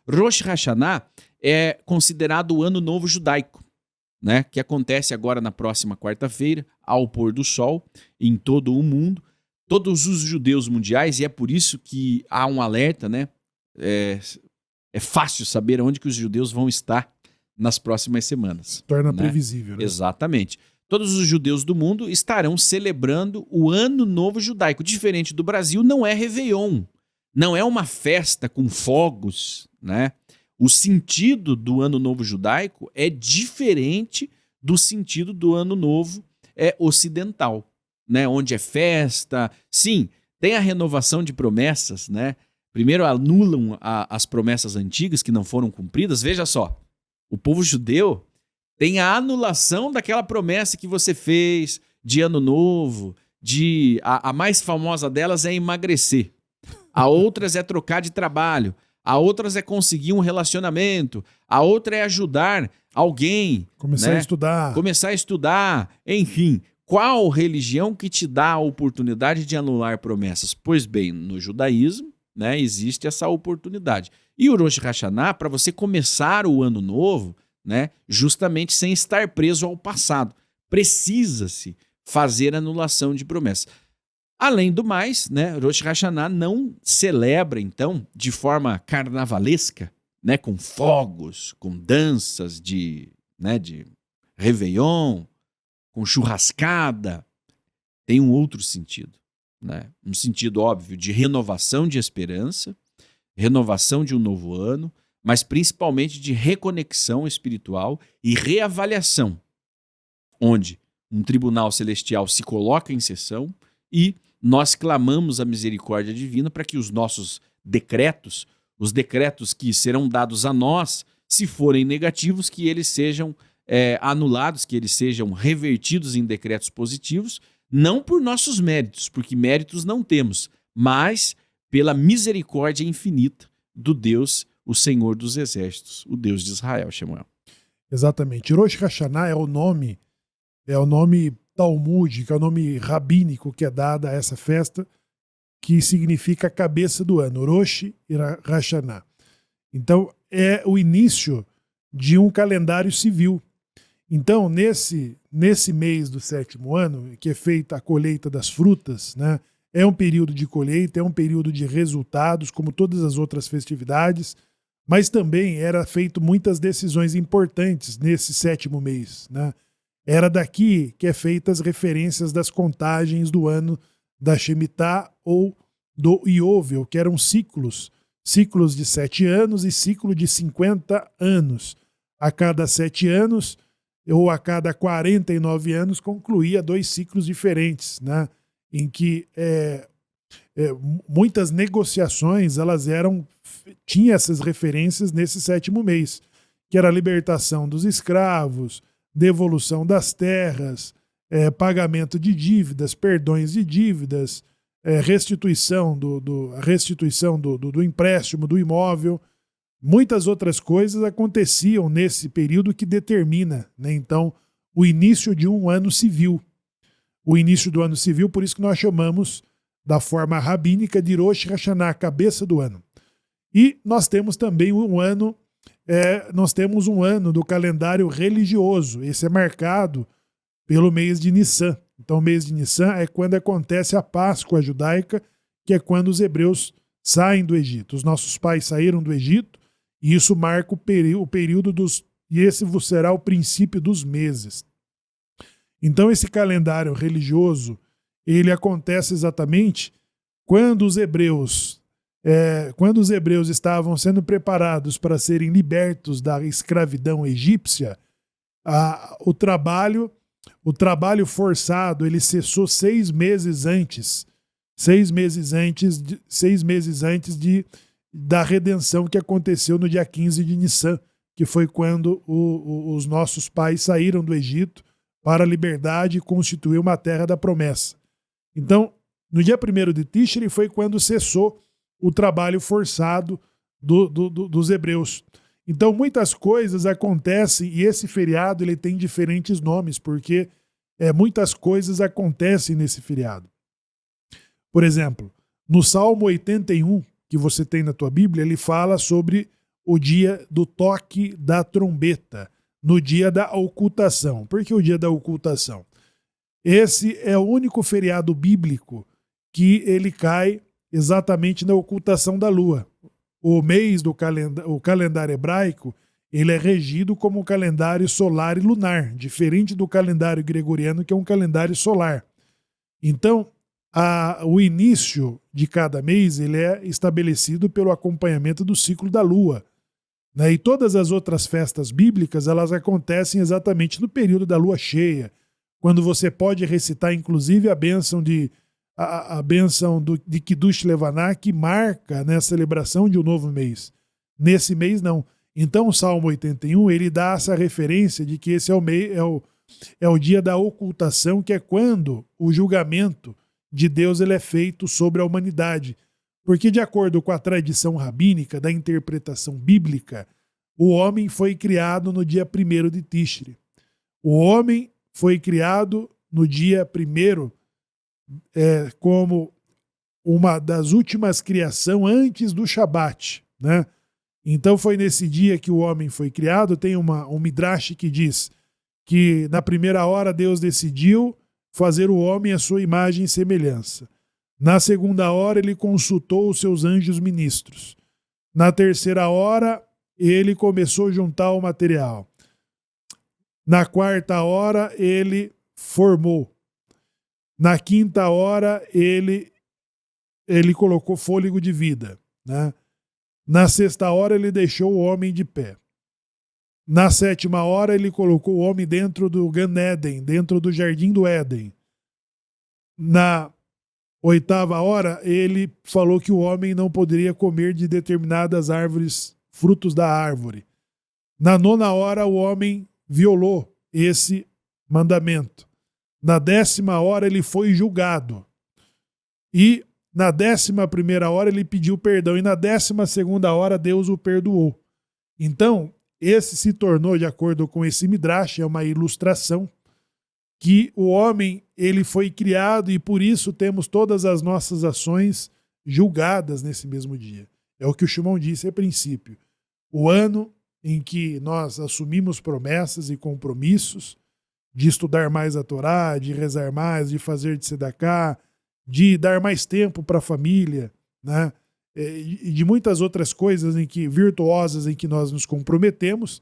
Rosh Hashanah é considerado o Ano Novo Judaico, né? Que acontece agora na próxima quarta-feira, ao pôr do sol, em todo o mundo. Todos os judeus mundiais, e é por isso que há um alerta, né? É fácil saber onde que os judeus vão estar nas próximas semanas. Torna né? previsível, né? Exatamente. Todos os judeus do mundo estarão celebrando o Ano Novo Judaico. Diferente do Brasil, não é Réveillon. Não é uma festa com fogos, né? O sentido do Ano Novo Judaico é diferente do sentido do Ano Novo ocidental, né? Onde é festa. Sim, tem a renovação de promessas, né? Primeiro anulam as promessas antigas que não foram cumpridas. Veja só, o povo judeu tem a anulação daquela promessa que você fez de Ano Novo, a mais famosa delas é emagrecer. A outras é trocar de trabalho. A outras é conseguir um relacionamento. A outra é ajudar alguém. Começar a estudar. Começar a estudar. Enfim, qual religião que te dá a oportunidade de anular promessas? Pois bem, no judaísmo, né, existe essa oportunidade. E o Rosh Hashanah, para você começar o ano novo, né, justamente sem estar preso ao passado. Precisa-se fazer anulação de promessas. Além do mais, né, Rosh Hashanah não celebra, então, de forma carnavalesca, né, com fogos, com danças de Réveillon, com churrascada. Tem um outro sentido, né? Um sentido óbvio de renovação de esperança, renovação de um novo ano, mas principalmente de reconexão espiritual e reavaliação, onde um tribunal celestial se coloca em sessão e nós clamamos a misericórdia divina para que os nossos decretos, os decretos que serão dados a nós, se forem negativos, que eles sejam anulados, que eles sejam revertidos em decretos positivos, não por nossos méritos, porque méritos não temos, mas pela misericórdia infinita do Deus, o Senhor dos Exércitos, o Deus de Israel, Shemuel. Exatamente. Rosh Hashanah é o nome talmúdico, é o nome rabínico que é dado a essa festa, que significa cabeça do ano, Rosh Hashanah. Então, é o início de um calendário civil. Então, nesse mês do 7º ano, que é feita a colheita das frutas, né, é um período de colheita, é um período de resultados, como todas as outras festividades, mas também era feito muitas decisões importantes nesse 7º mês, né? Era daqui que é feitas as referências das contagens do ano da Shemitah ou do Iovel, que eram ciclos de 7 anos e ciclo de 50 anos. A cada 7 anos ou a cada 49 anos concluía 2 ciclos diferentes, né? Em que muitas negociações tinham essas referências nesse 7º mês, que era a libertação dos escravos, devolução das terras, pagamento de dívidas, perdões de dívidas, restituição do empréstimo do imóvel. Muitas outras coisas aconteciam nesse período que determina, né, então, o início de um ano civil. O início do ano civil, por isso que nós chamamos da forma rabínica de Rosh Hashanah, cabeça do ano. E nós temos também um ano do calendário religioso. Esse é marcado pelo mês de Nissan. Então, o mês de Nissan é quando acontece a Páscoa judaica, que é quando os hebreus saem do Egito. Os nossos pais saíram do Egito, e isso marca o período e esse será o princípio dos meses. Então, esse calendário religioso, ele acontece exatamente quando os hebreus estavam sendo preparados para serem libertos da escravidão egípcia. O trabalho forçado ele cessou 6 meses antes da redenção que aconteceu no dia 15 de Nissan, que foi quando os nossos pais saíram do Egito para a liberdade e constituir uma terra da promessa. Então, no dia 1º de Tishri foi quando cessou o trabalho forçado dos hebreus. Então, muitas coisas acontecem, e esse feriado ele tem diferentes nomes, porque muitas coisas acontecem nesse feriado. Por exemplo, no Salmo 81, que você tem na tua Bíblia, ele fala sobre o dia do toque da trombeta, no dia da ocultação. Por que o dia da ocultação? Esse é o único feriado bíblico que ele cai exatamente na ocultação da lua. O mês do o calendário hebraico, ele é regido como um calendário solar e lunar, diferente do calendário gregoriano, que é um calendário solar. Então, o início de cada mês ele é estabelecido pelo acompanhamento do ciclo da lua. Né? E todas as outras festas bíblicas, elas acontecem exatamente no período da lua cheia, quando você pode recitar, inclusive, a bênção de Kiddush Levaná, que marca, né, a celebração de um novo mês. Nesse mês, não. Então, o Salmo 81, ele dá essa referência de que esse é o dia da ocultação, que é quando o julgamento de Deus ele é feito sobre a humanidade. Porque, de acordo com a tradição rabínica da interpretação bíblica, o homem foi criado no dia 1º de Tishri. O homem foi criado no dia 1º como uma das últimas criações antes do Shabat, né? Então foi nesse dia que o homem foi criado. Tem um Midrash que diz que na primeira hora Deus decidiu fazer o homem à sua imagem e semelhança. Na segunda hora ele consultou os seus anjos ministros. Na terceira hora ele começou a juntar o material. Na quarta hora ele formou. Na quinta hora ele colocou fôlego de vida, né? Na sexta hora ele deixou o homem de pé. Na sétima hora ele colocou o homem dentro do Gan Eden, dentro do Jardim do Éden. Na oitava hora ele falou que o homem não poderia comer de determinadas árvores, frutos da árvore. Na nona hora o homem violou esse mandamento. Na 10ª hora ele foi julgado. E na 11ª hora ele pediu perdão. E na 12ª hora Deus o perdoou. Então, esse se tornou, de acordo com esse Midrash, é uma ilustração que o homem ele foi criado e por isso temos todas as nossas ações julgadas nesse mesmo dia. É o que o Shimon disse a princípio. O ano em que nós assumimos promessas e compromissos de estudar mais a Torá, de rezar mais, de fazer de tzedakah, de dar mais tempo para a família, né? E de muitas outras coisas virtuosas em que nós nos comprometemos,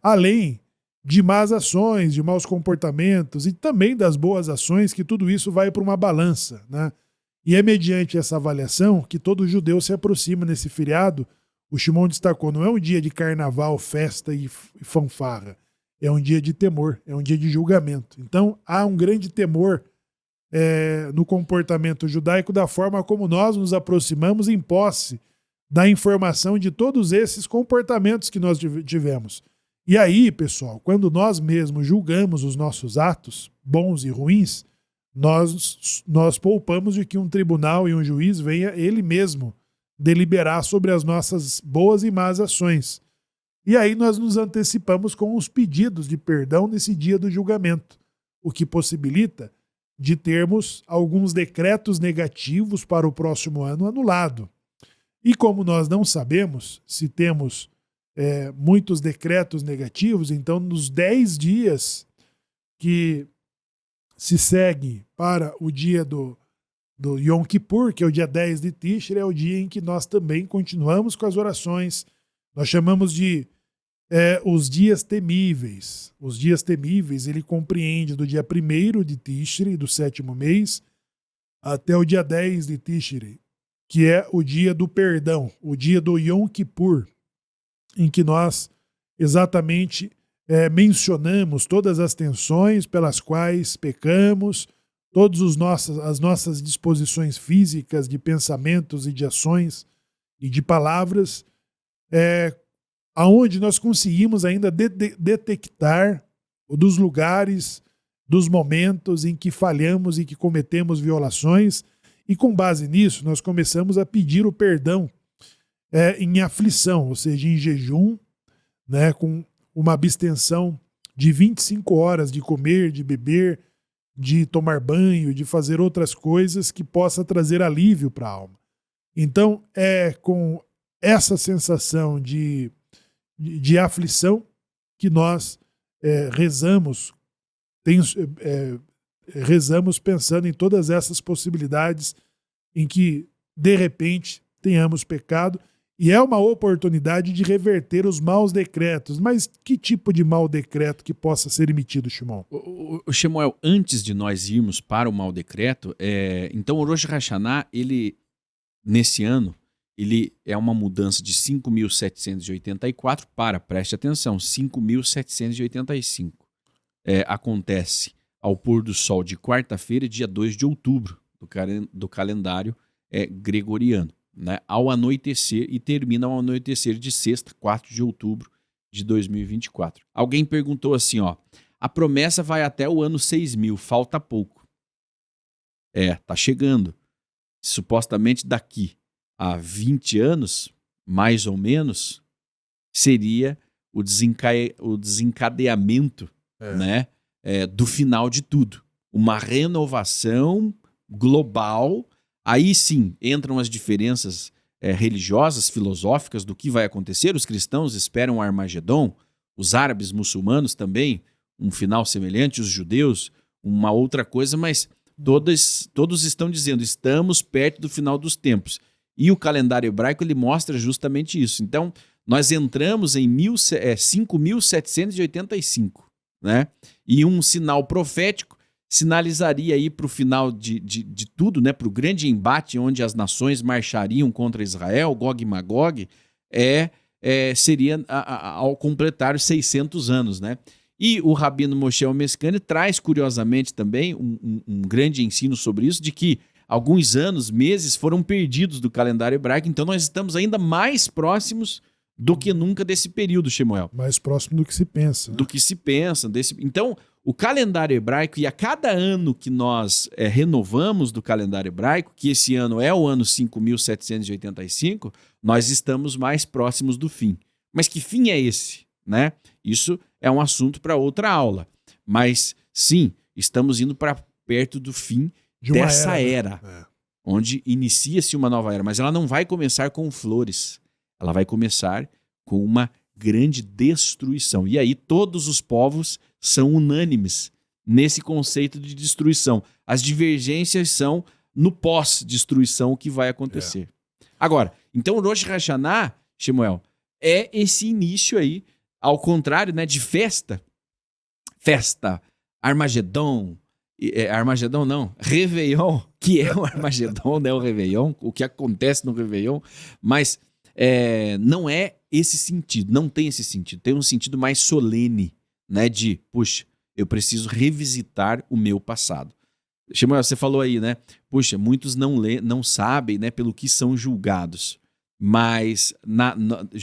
além de más ações, de maus comportamentos e também das boas ações, que tudo isso vai para uma balança, né? E é mediante essa avaliação que todo judeu se aproxima nesse feriado. O Shimon destacou, não é um dia de carnaval, festa e fanfarra. É um dia de temor, é um dia de julgamento. Então, há um grande temor no comportamento judaico da forma como nós nos aproximamos em posse da informação de todos esses comportamentos que nós tivemos. E aí, pessoal, quando nós mesmos julgamos os nossos atos, bons e ruins, nós poupamos de que um tribunal e um juiz venha ele mesmo deliberar sobre as nossas boas e más ações. E aí nós nos antecipamos com os pedidos de perdão nesse dia do julgamento, o que possibilita de termos alguns decretos negativos para o próximo ano anulado. E como nós não sabemos se temos muitos decretos negativos, então nos 10 dias que se segue para o dia do Yom Kippur, que é o dia 10 de Tishri, é o dia em que nós também continuamos com as orações. Nós chamamos de os dias temíveis. Os dias temíveis, ele compreende do dia 1º de Tishri, do 7º mês, até o dia 10 de Tishri, que é o dia do perdão, o dia do Yom Kippur, em que nós exatamente mencionamos todas as tensões pelas quais pecamos, todas as nossas disposições físicas, de pensamentos e de ações e de palavras, aonde nós conseguimos ainda detectar dos lugares, dos momentos em que falhamos e que cometemos violações, e com base nisso nós começamos a pedir o perdão em aflição, ou seja, em jejum, né, com uma abstenção de 25 horas de comer, de beber, de tomar banho, de fazer outras coisas que possa trazer alívio para a alma. Então, com essa sensação de aflição que nós rezamos, rezamos pensando em todas essas possibilidades em que, de repente, tenhamos pecado. E é uma oportunidade de reverter os maus decretos. Mas que tipo de mau decreto que possa ser emitido, Shimon? O Shemuel, antes de nós irmos para o mau decreto, então o Rosh Hashanah, ele, nesse ano, ele é uma mudança de 5.784 para, preste atenção, 5.785. Acontece ao pôr do sol de quarta-feira, dia 2 de outubro do calendário gregoriano, né, ao anoitecer, e termina ao anoitecer de sexta, 4 de outubro de 2024. Alguém perguntou assim, a promessa vai até o ano 6.000, falta pouco. Tá chegando. Supostamente daqui a 20 anos, mais ou menos, seria o desencadeamento, né, do final de tudo. Uma renovação global. Aí sim entram as diferenças religiosas, filosóficas do que vai acontecer. Os cristãos esperam o Armagedon, os árabes muçulmanos também, um final semelhante, os judeus, uma outra coisa, mas todos estão dizendo, estamos perto do final dos tempos. E o calendário hebraico ele mostra justamente isso. Então, nós entramos em 5.785, né? E um sinal profético sinalizaria aí para o final de tudo, né, para o grande embate onde as nações marchariam contra Israel, Gog e Magog, seria ao completar os 600 anos. Né? E o Rabino Moshe Omeskani traz, curiosamente, também um grande ensino sobre isso, de que alguns anos, meses foram perdidos do calendário hebraico, então nós estamos ainda mais próximos do que nunca desse período, Shemuel. Mais próximo do que se pensa. Né? Do que se pensa. Então, o calendário hebraico, e a cada ano que nós renovamos do calendário hebraico, que esse ano é o ano 5.785, nós estamos mais próximos do fim. Mas que fim é esse? Né? Isso é um assunto para outra aula. Mas, sim, estamos indo para perto do fim dessa era, onde inicia-se uma nova era. Mas ela não vai começar com flores. Ela vai começar com uma grande destruição. E aí todos os povos são unânimes nesse conceito de destruição. As divergências são no pós-destruição o que vai acontecer. Agora, então o Rosh Hashanah, Shemuel, é esse início aí, ao contrário, né, de festa, Armagedon, Armagedon não, Réveillon, que é o Armagedon, né, o Réveillon, o que acontece no Réveillon, mas não é esse sentido, não tem esse sentido, tem um sentido mais solene, né, de, puxa, eu preciso revisitar o meu passado. Shemuel, você falou aí, né, puxa, muitos não sabem, né, pelo que são julgados, mas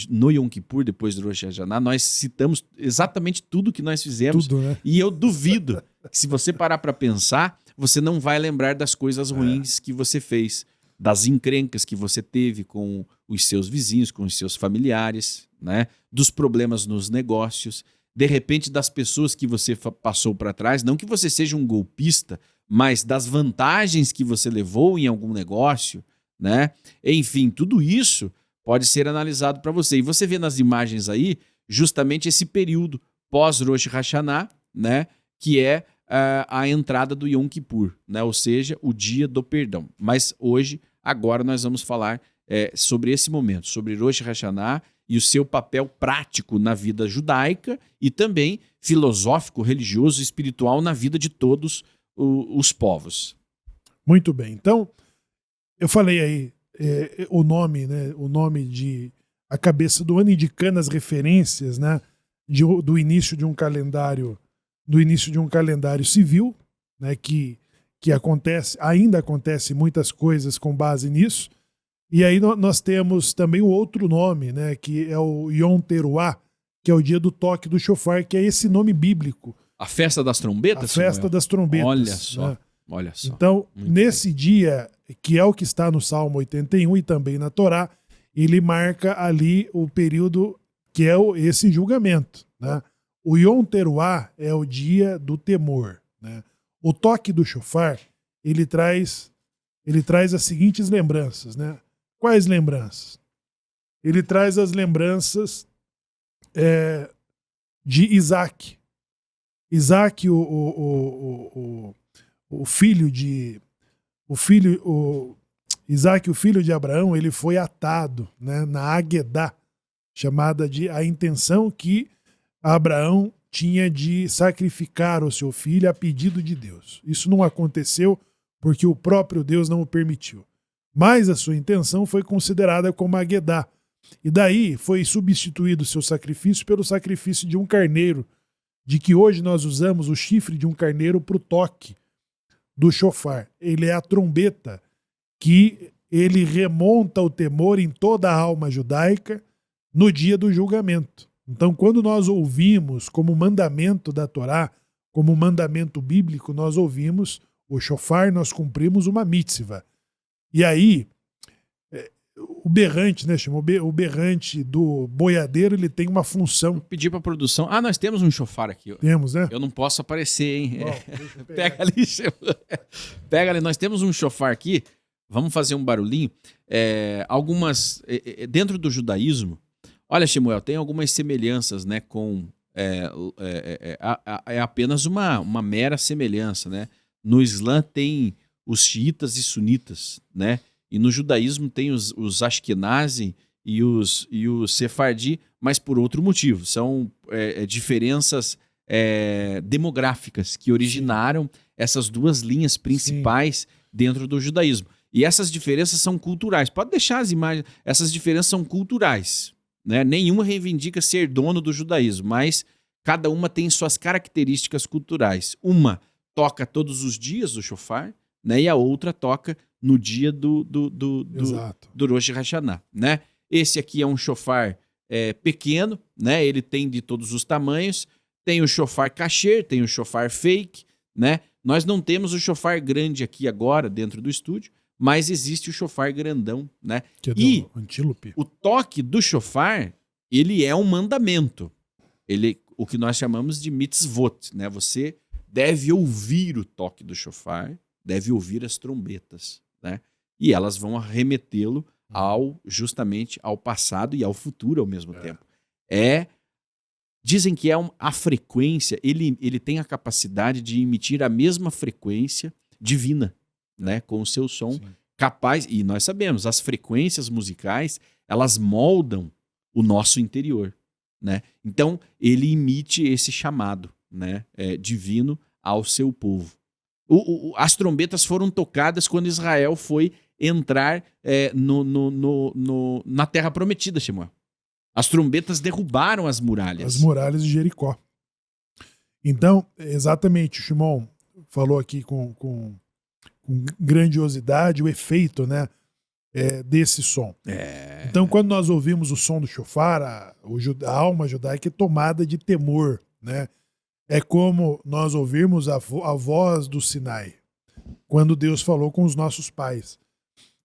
no Yom Kippur, depois do Rosh Hashanah, nós citamos exatamente tudo que nós fizemos, tudo, né? E eu duvido que se você parar para pensar, você não vai lembrar das coisas ruins que você fez, das encrencas que você teve com os seus vizinhos, com os seus familiares, né? Dos problemas nos negócios, de repente das pessoas que você passou para trás, não que você seja um golpista, mas das vantagens que você levou em algum negócio, né? Enfim, tudo isso pode ser analisado para você. E você vê nas imagens aí justamente esse período pós-Rosh Hashanah, né? Que é a entrada do Yom Kippur, né? Ou seja, o dia do perdão. Mas hoje, agora nós vamos falar sobre esse momento, sobre Rosh Hashanah e o seu papel prático na vida judaica e também filosófico, religioso e espiritual na vida de todos os povos. Muito bem. Então, eu falei aí o nome, né? O nome de a cabeça do ano, indicando as referências, né? Do início de um calendário, civil, né? Que ainda acontece muitas coisas com base nisso. E aí nós temos também o outro nome, né? Que é o Yom Teruah, que é o dia do toque do shofar, que é esse nome bíblico. A festa das trombetas? A festa das trombetas. Olha só, né? Olha só. Então, nesse dia, que é o que está no Salmo 81 e também na Torá, ele marca ali o período que é esse julgamento, né? O Yom Teruah é o dia do temor, né? O toque do shofar, ele traz as seguintes lembranças, né? Quais lembranças? ele traz as lembranças de Isaac. Isaac, Isaac, o filho de Abraão, ele foi atado, né, na Aguedá, chamada de a intenção que Abraão tinha de sacrificar o seu filho a pedido de Deus. Isso não aconteceu porque o próprio Deus não o permitiu. Mas a sua intenção foi considerada como Aguedá. E daí foi substituído o seu sacrifício pelo sacrifício de um carneiro, de que hoje nós usamos o chifre de um carneiro para o toque do chofar. Ele é a trombeta que ele remonta o temor em toda a alma judaica no dia do julgamento. Então, quando nós ouvimos como mandamento da Torá, como mandamento bíblico, nós ouvimos o chofar, nós cumprimos uma mitzvah. E aí, o berrante, né, o berrante do boiadeiro, ele tem uma função. Vou pedir para a produção. Nós temos um chofar aqui. Ó. Temos, né? Eu não posso aparecer, hein? Bom, pega ali, pega ali. Nós temos um chofar aqui. Vamos fazer um barulhinho. Dentro do judaísmo, olha, Shemuel, tem algumas semelhanças, né, com... É apenas uma mera semelhança, né? No Islã tem os xiitas e sunitas, né? E no judaísmo tem os Ashkenazi e os Sefardi, mas por outro motivo. São diferenças demográficas que originaram essas duas linhas principais dentro do judaísmo. E essas diferenças são culturais. Pode deixar as imagens. Essas diferenças são culturais, né? Nenhuma reivindica ser dono do judaísmo, mas cada uma tem suas características culturais. Uma toca todos os dias o shofar, né? E a outra toca no dia do Rosh Hashanah, né? Esse aqui é um shofar pequeno, né? Ele tem de todos os tamanhos. Tem o shofar kasher, tem o shofar fake, né? Nós não temos o shofar grande aqui agora dentro do estúdio, mas existe o shofar grandão, né? Que é e antílope. O toque do shofar, ele é um mandamento. O que nós chamamos de mitzvot, né? Você deve ouvir o toque do shofar, deve ouvir as trombetas, né? E elas vão remetê-lo justamente ao passado e ao futuro ao mesmo tempo. Dizem que a frequência, ele tem a capacidade de emitir a mesma frequência divina, né, com o seu som. Sim. Capaz, e nós sabemos, as frequências musicais, elas moldam o nosso interior, né? Então, ele emite esse chamado, né, divino ao seu povo. As trombetas foram tocadas quando Israel foi entrar na Terra Prometida, Shemuel. As trombetas derrubaram as muralhas. As muralhas de Jericó. Então, exatamente, o Shimon falou aqui com grandiosidade o efeito, né, desse som. Então, quando nós ouvimos o som do shofar, a alma judaica é tomada de temor, né? É como nós ouvirmos a voz do Sinai, quando Deus falou com os nossos pais.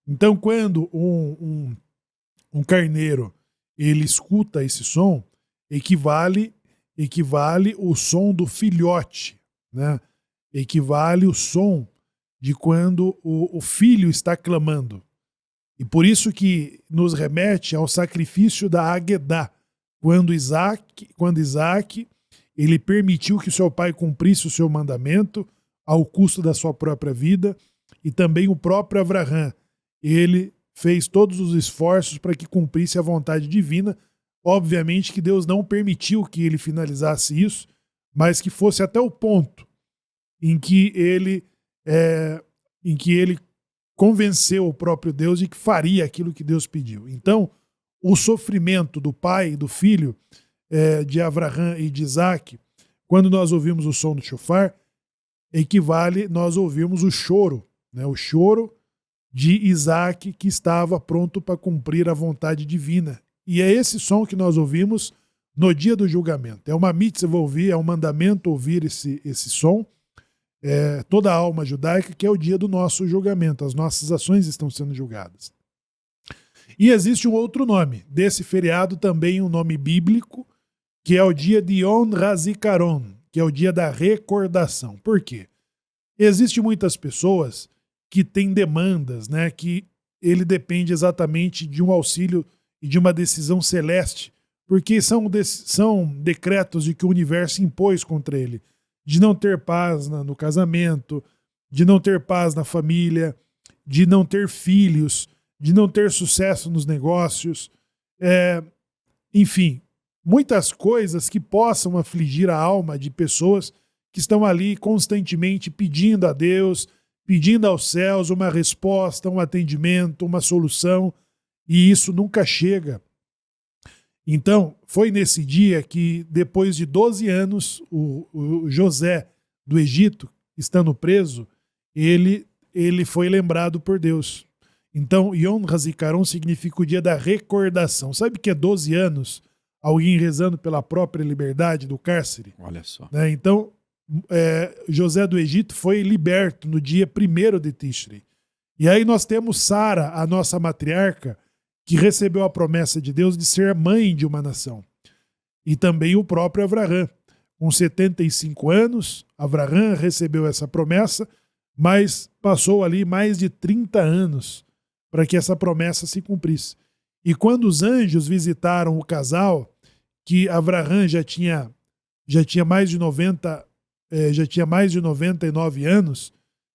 Então, quando um carneiro ele escuta esse som, equivale o som do filhote, né? Equivale o som de quando o filho está clamando. E por isso que nos remete ao sacrifício da Aguedá, quando Isaac ele permitiu que seu pai cumprisse o seu mandamento ao custo da sua própria vida, e também o próprio Avraham, ele fez todos os esforços para que cumprisse a vontade divina. Obviamente que Deus não permitiu que ele finalizasse isso, mas que fosse até o ponto em que ele convenceu o próprio Deus de que faria aquilo que Deus pediu. Então, o sofrimento do pai e do filho, de Avraham e de Isaac, quando nós ouvimos o som do shofar, equivale nós ouvirmos o choro, né? O choro de Isaac, que estava pronto para cumprir a vontade divina. E é esse som que nós ouvimos no dia do julgamento. É uma mitzvah ouvir, é um mandamento ouvir esse som. Toda a alma judaica, que é o dia do nosso julgamento. As nossas ações estão sendo julgadas. E existe um outro nome desse feriado, também um nome bíblico, que é o dia de Yom HaZikaron, que é o dia da recordação. Por quê? Existem muitas pessoas que têm demandas, né, que ele depende exatamente de um auxílio e de uma decisão celeste, porque são decretos de que o universo impôs contra ele, de não ter paz no casamento, de não ter paz na família, de não ter filhos, de não ter sucesso nos negócios, enfim, muitas coisas que possam afligir a alma de pessoas que estão ali constantemente pedindo a Deus, pedindo aos céus uma resposta, um atendimento, uma solução, e isso nunca chega. Então, foi nesse dia que, depois de 12 anos, o José do Egito, estando preso, ele foi lembrado por Deus. Então, Yom HaZikaron significa o dia da recordação. Sabe o que é 12 anos? Alguém rezando pela própria liberdade do cárcere? Olha só. Né? Então, José do Egito foi liberto no dia 1º de Tishrei. E aí nós temos Sara, a nossa matriarca, que recebeu a promessa de Deus de ser mãe de uma nação. E também o próprio Avraham. Com 75 anos, Avraham recebeu essa promessa, mas passou ali mais de 30 anos para que essa promessa se cumprisse. E quando os anjos visitaram o casal, que Avraham já tinha mais de 99 anos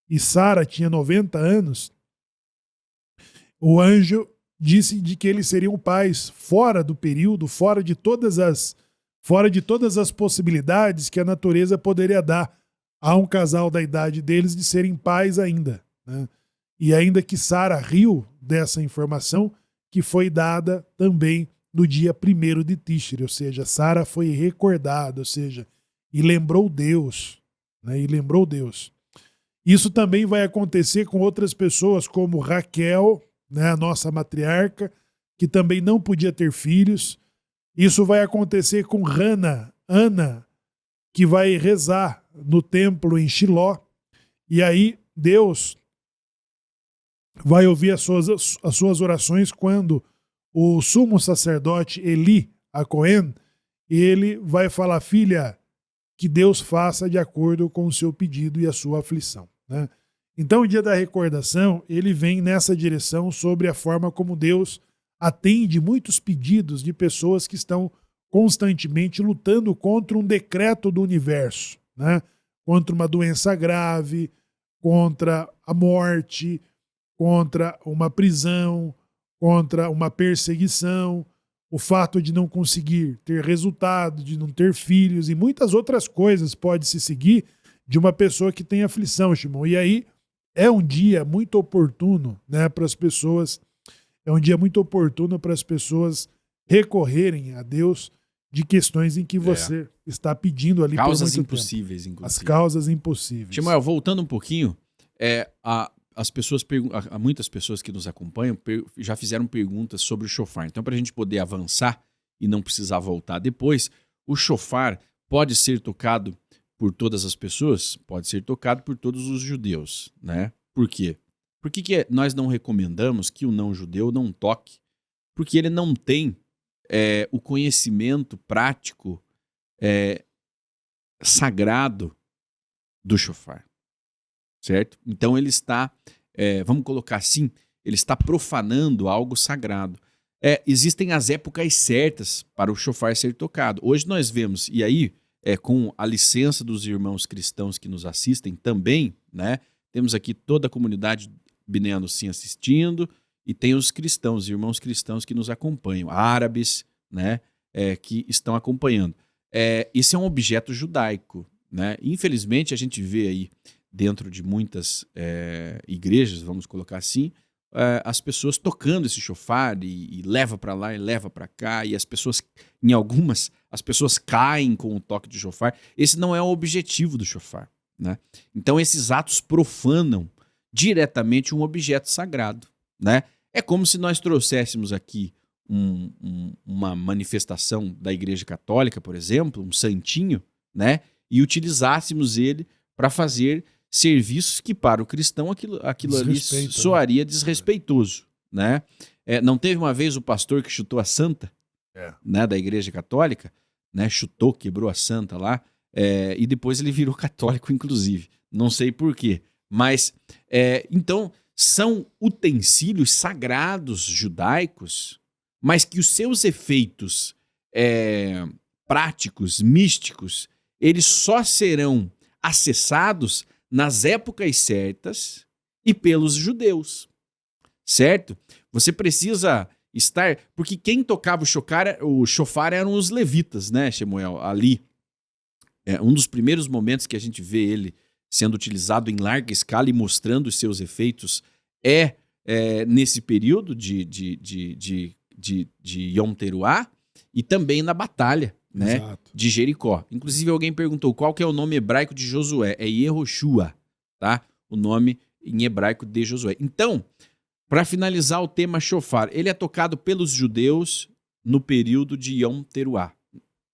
e Sara tinha 90 anos, o anjo disse de que eles seriam pais fora do período, fora de todas as possibilidades que a natureza poderia dar a um casal da idade deles de serem pais ainda, né? E ainda que Sara riu dessa informação, que foi dada também no dia 1º de Tishrei, ou seja, Sara foi recordada, ou seja, e lembrou Deus, né? E lembrou Deus. Isso também vai acontecer com outras pessoas, como Raquel, né, a nossa matriarca, que também não podia ter filhos. Isso vai acontecer com Ana, que vai rezar no templo em Shiló, e aí Deus vai ouvir as suas orações quando o sumo sacerdote Eli, a Cohen, ele vai falar: filha, que Deus faça de acordo com o seu pedido e a sua aflição, né? Então o dia da recordação, ele vem nessa direção sobre a forma como Deus atende muitos pedidos de pessoas que estão constantemente lutando contra um decreto do universo, né? Contra uma doença grave, contra a morte, contra uma prisão, contra uma perseguição, o fato de não conseguir ter resultado, de não ter filhos e muitas outras coisas pode se seguir de uma pessoa que tem aflição, Shimon. E aí é um dia muito oportuno, né, para as pessoas, recorrerem a Deus de questões em que você está pedindo ali causas por muito impossíveis, tempo. inclusive. As causas impossíveis. Shmuel, voltando um pouquinho, muitas pessoas que nos acompanham já fizeram perguntas sobre o shofar. Então, para a gente poder avançar e não precisar voltar depois, o shofar pode ser tocado por todas as pessoas? Pode ser tocado por todos os judeus, né? Por quê? Por que nós não recomendamos que o não-judeu não toque? Porque ele não tem o conhecimento prático sagrado do shofar, certo? Então ele está, vamos colocar assim, ele está profanando algo sagrado. Existem as épocas certas para o shofar ser tocado. Hoje nós vemos, e aí, com a licença dos irmãos cristãos que nos assistem também, né? Temos aqui toda a comunidade Bnei Sim assistindo, e tem os cristãos, irmãos cristãos que nos acompanham, árabes, né? Que estão acompanhando. Isso é um objeto judaico, né? Infelizmente, a gente vê aí, dentro de muitas igrejas, vamos colocar assim, as pessoas tocando esse shofar e leva para lá e leva para cá, e as pessoas, em algumas, as pessoas caem com o toque de shofar. Esse não é o objetivo do shofar, né? Então esses atos profanam diretamente um objeto sagrado, né? É como se nós trouxéssemos aqui uma manifestação da Igreja Católica, por exemplo, um santinho, né? E utilizássemos ele para fazer serviços que para o cristão aquilo ali soaria desrespeitoso, né? Não teve uma vez o pastor que chutou a santa, né, da Igreja Católica, né? Chutou, quebrou a santa lá, e depois ele virou católico, inclusive. Não sei por quê, mas então são utensílios sagrados judaicos mas que os seus efeitos práticos, místicos, eles só serão acessados nas épocas certas e pelos judeus, certo? Você precisa estar... Porque quem tocava o shofar eram os levitas, né, Shemuel? Ali, um dos primeiros momentos que a gente vê ele sendo utilizado em larga escala e mostrando os seus efeitos nesse período de Yom Teruah e também na batalha, né, de Jericó. Inclusive alguém perguntou qual que é o nome hebraico de Josué. É Yehoshua, tá? O nome em hebraico de Josué. Então, para finalizar o tema shofar, ele é tocado pelos judeus no período de Yom Teruah,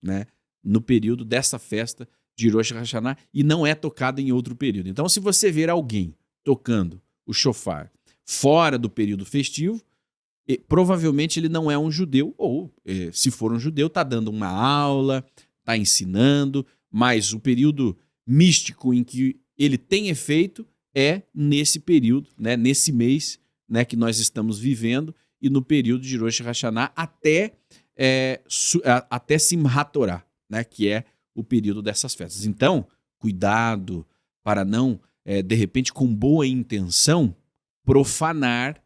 né? No período dessa festa de Rosh Hashanah, e não é tocado em outro período. Então, se você ver alguém tocando o shofar fora do período festivo, provavelmente ele não é um judeu, ou se for um judeu, está dando uma aula, está ensinando, mas o período místico em que ele tem efeito é nesse período, né, nesse mês, né, que nós estamos vivendo, e no período de Rosh Hashanah até Simchat Torah, né, que é o período dessas festas. Então, cuidado para não, de repente, com boa intenção, profanar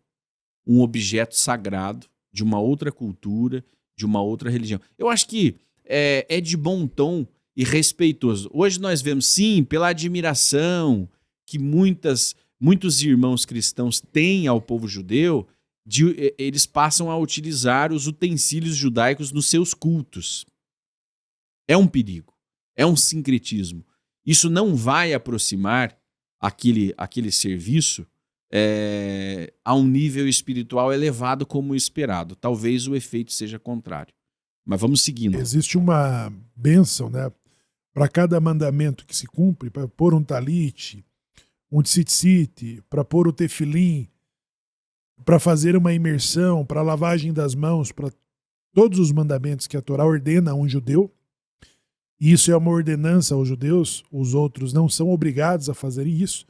um objeto sagrado de uma outra cultura, de uma outra religião. Eu acho que é de bom tom e respeitoso. Hoje nós vemos, sim, pela admiração que muitos irmãos cristãos têm ao povo judeu, eles passam a utilizar os utensílios judaicos nos seus cultos. É um perigo, é um sincretismo. Isso não vai aproximar aquele serviço a um nível espiritual elevado como esperado. Talvez o efeito seja contrário. Mas vamos seguindo. Existe uma bênção, né, para cada mandamento que se cumpre, para pôr um talit, um tzitzit, para pôr o tefilim, para fazer uma imersão, para lavagem das mãos, para todos os mandamentos que a Torá ordena a um judeu. E isso é uma ordenança aos judeus, os outros não são obrigados a fazerem isso.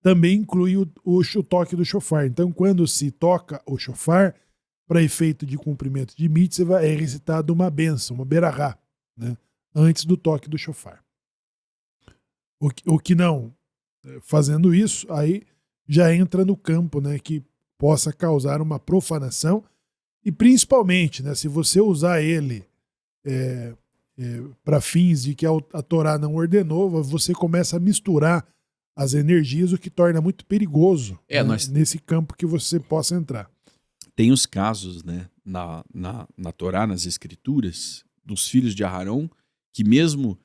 Também inclui o toque do shofar. Então, quando se toca o shofar, para efeito de cumprimento de mitzvah, é recitada uma bênção, uma berahá, né, antes do toque do shofar. O que não, fazendo isso, aí já entra no campo, né, que possa causar uma profanação, e principalmente, né, se você usar ele para fins de que a Torá não ordenou, você começa a misturar as energias, o que torna muito perigoso, né, nesse campo que você possa entrar. Tem os casos, né, na Torá, nas Escrituras, dos filhos de Aharão, que mesmo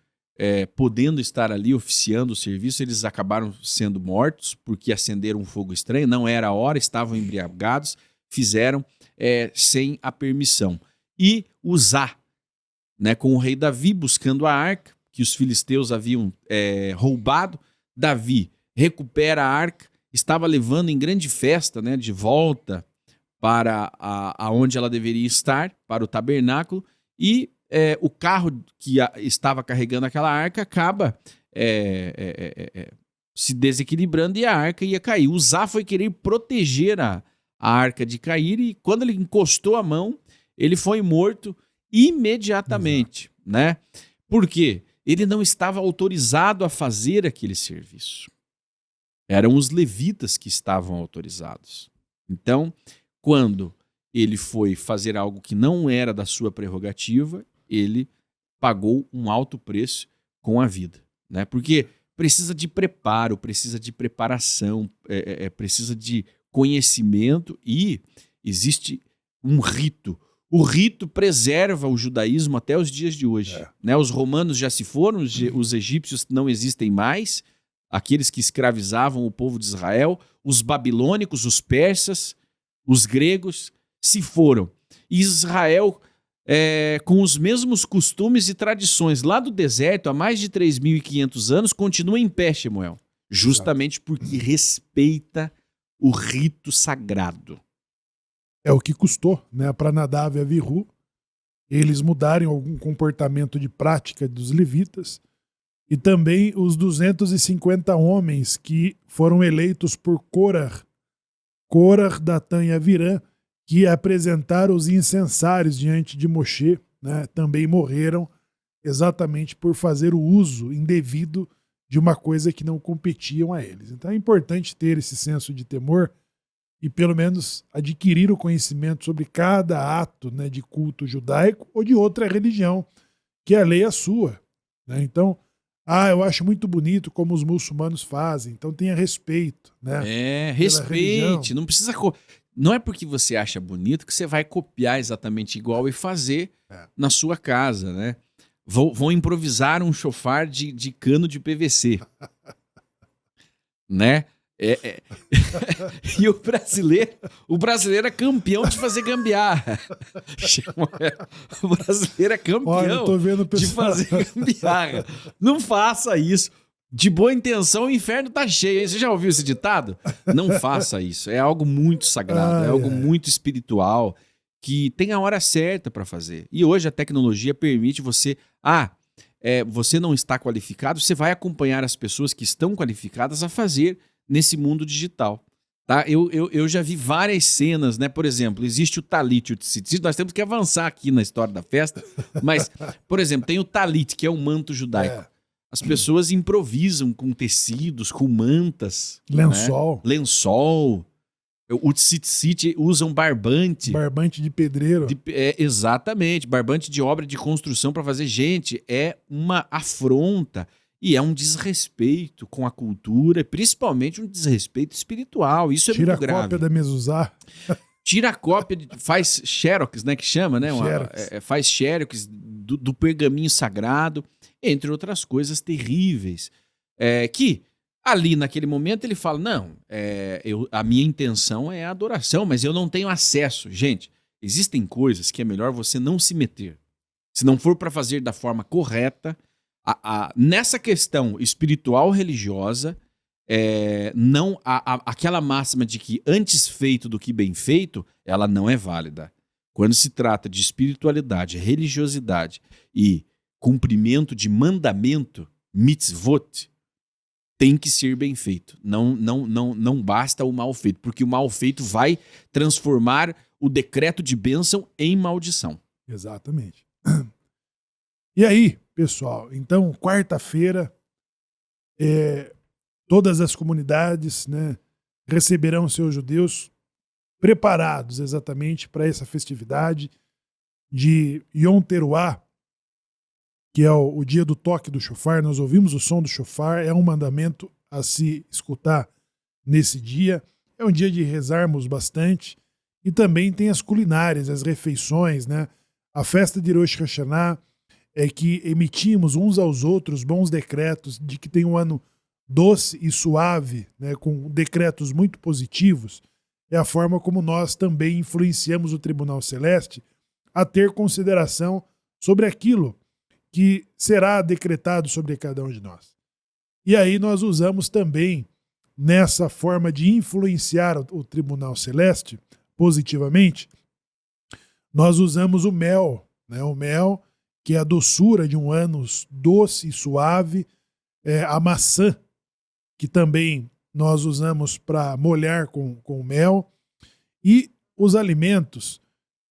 podendo estar ali oficiando o serviço, eles acabaram sendo mortos porque acenderam um fogo estranho, não era a hora, estavam embriagados, fizeram sem a permissão. E Uzá, né, com o rei Davi buscando a arca, que os filisteus haviam roubado, Davi recupera a arca, estava levando em grande festa, né, de volta para aonde ela deveria estar, para o tabernáculo, e o carro que estava carregando aquela arca acaba se desequilibrando e a arca ia cair. Uzá foi querer proteger a arca de cair e quando ele encostou a mão, ele foi morto imediatamente, né? Por quê? Ele não estava autorizado a fazer aquele serviço. Eram os levitas que estavam autorizados. Então, quando ele foi fazer algo que não era da sua prerrogativa, ele pagou um alto preço com a vida, né? Porque precisa de preparo, precisa de preparação, precisa de conhecimento e existe um rito. O rito preserva o judaísmo até os dias de hoje. Né? Os romanos já se foram, os egípcios não existem mais, aqueles que escravizavam o povo de Israel, os babilônicos, os persas, os gregos se foram. E Israel, com os mesmos costumes e tradições lá do deserto, há mais de 3.500 anos, continua em pé, Shemuel. Justamente porque respeita o rito sagrado. É o que custou, né, para Nadav e Avihu eles mudarem algum comportamento de prática dos levitas e também os 250 homens que foram eleitos por Korah, Datã e Avirã, que apresentaram os incensários diante de Moshe, né, também morreram exatamente por fazer o uso indevido de uma coisa que não competiam a eles. Então é importante ter esse senso de temor e pelo menos adquirir o conhecimento sobre cada ato, né, de culto judaico ou de outra religião, que a lei é sua, né? Então, eu acho muito bonito como os muçulmanos fazem, então tenha respeito, né? Respeite, não precisa... Não é porque você acha bonito que você vai copiar exatamente igual e fazer na sua casa, né? Vão improvisar um chofar de cano de PVC, né? E o brasileiro é campeão de fazer gambiarra. O brasileiro é campeão. Olha, eu tô vendo de fazer gambiarra. Não faça isso. De boa intenção, o inferno tá cheio. Você já ouviu esse ditado? Não faça isso. É algo muito sagrado, é algo muito espiritual, que tem a hora certa para fazer. E hoje a tecnologia permite você... você não está qualificado, você vai acompanhar as pessoas que estão qualificadas a fazer nesse mundo digital. Tá? Eu já vi várias cenas, né? Por exemplo, existe o talit e o tzitzit. Nós temos que avançar aqui na história da festa, mas, por exemplo, tem o talit, que é o manto judaico. As pessoas improvisam com tecidos, com mantas. Lençol. Né? Lençol. O tzitzit usam barbante. Barbante de pedreiro. Exatamente. Barbante de obra de construção para fazer. Gente, é uma afronta e é um desrespeito com a cultura, principalmente um desrespeito espiritual. Isso é muito grave. Tira a cópia da mezuzá. Tira a cópia, faz xerox, né, que chama, né? Faz xerox do pergaminho sagrado, entre outras coisas terríveis. Que ali naquele momento ele fala, não, a minha intenção é a adoração, mas eu não tenho acesso. Gente, existem coisas que é melhor você não se meter. Se não for para fazer da forma correta, nessa questão espiritual religiosa, não aquela máxima de que antes feito do que bem feito, ela não é válida. Quando se trata de espiritualidade, religiosidade e cumprimento de mandamento, mitzvot, tem que ser bem feito. Não basta o mal feito, porque o mal feito vai transformar o decreto de bênção em maldição. Exatamente. E aí, pessoal, então, quarta-feira, todas as comunidades, né, receberão seus judeus preparados exatamente para essa festividade de Yom Teruah, que é o dia do toque do shofar. Nós ouvimos o som do shofar, é um mandamento a se escutar nesse dia. É um dia de rezarmos bastante. E também tem as culinárias, as refeições, né? A festa de Rosh Hashanah é que emitimos uns aos outros bons decretos de que tem um ano doce e suave, né, com decretos muito positivos. É a forma como nós também influenciamos o Tribunal Celeste a ter consideração sobre aquilo que será decretado sobre cada um de nós. E aí nós usamos também, nessa forma de influenciar o Tribunal Celeste positivamente, nós usamos o mel, né? O mel, que é a doçura de um ano doce e suave, a maçã, que também nós usamos para molhar com mel, e os alimentos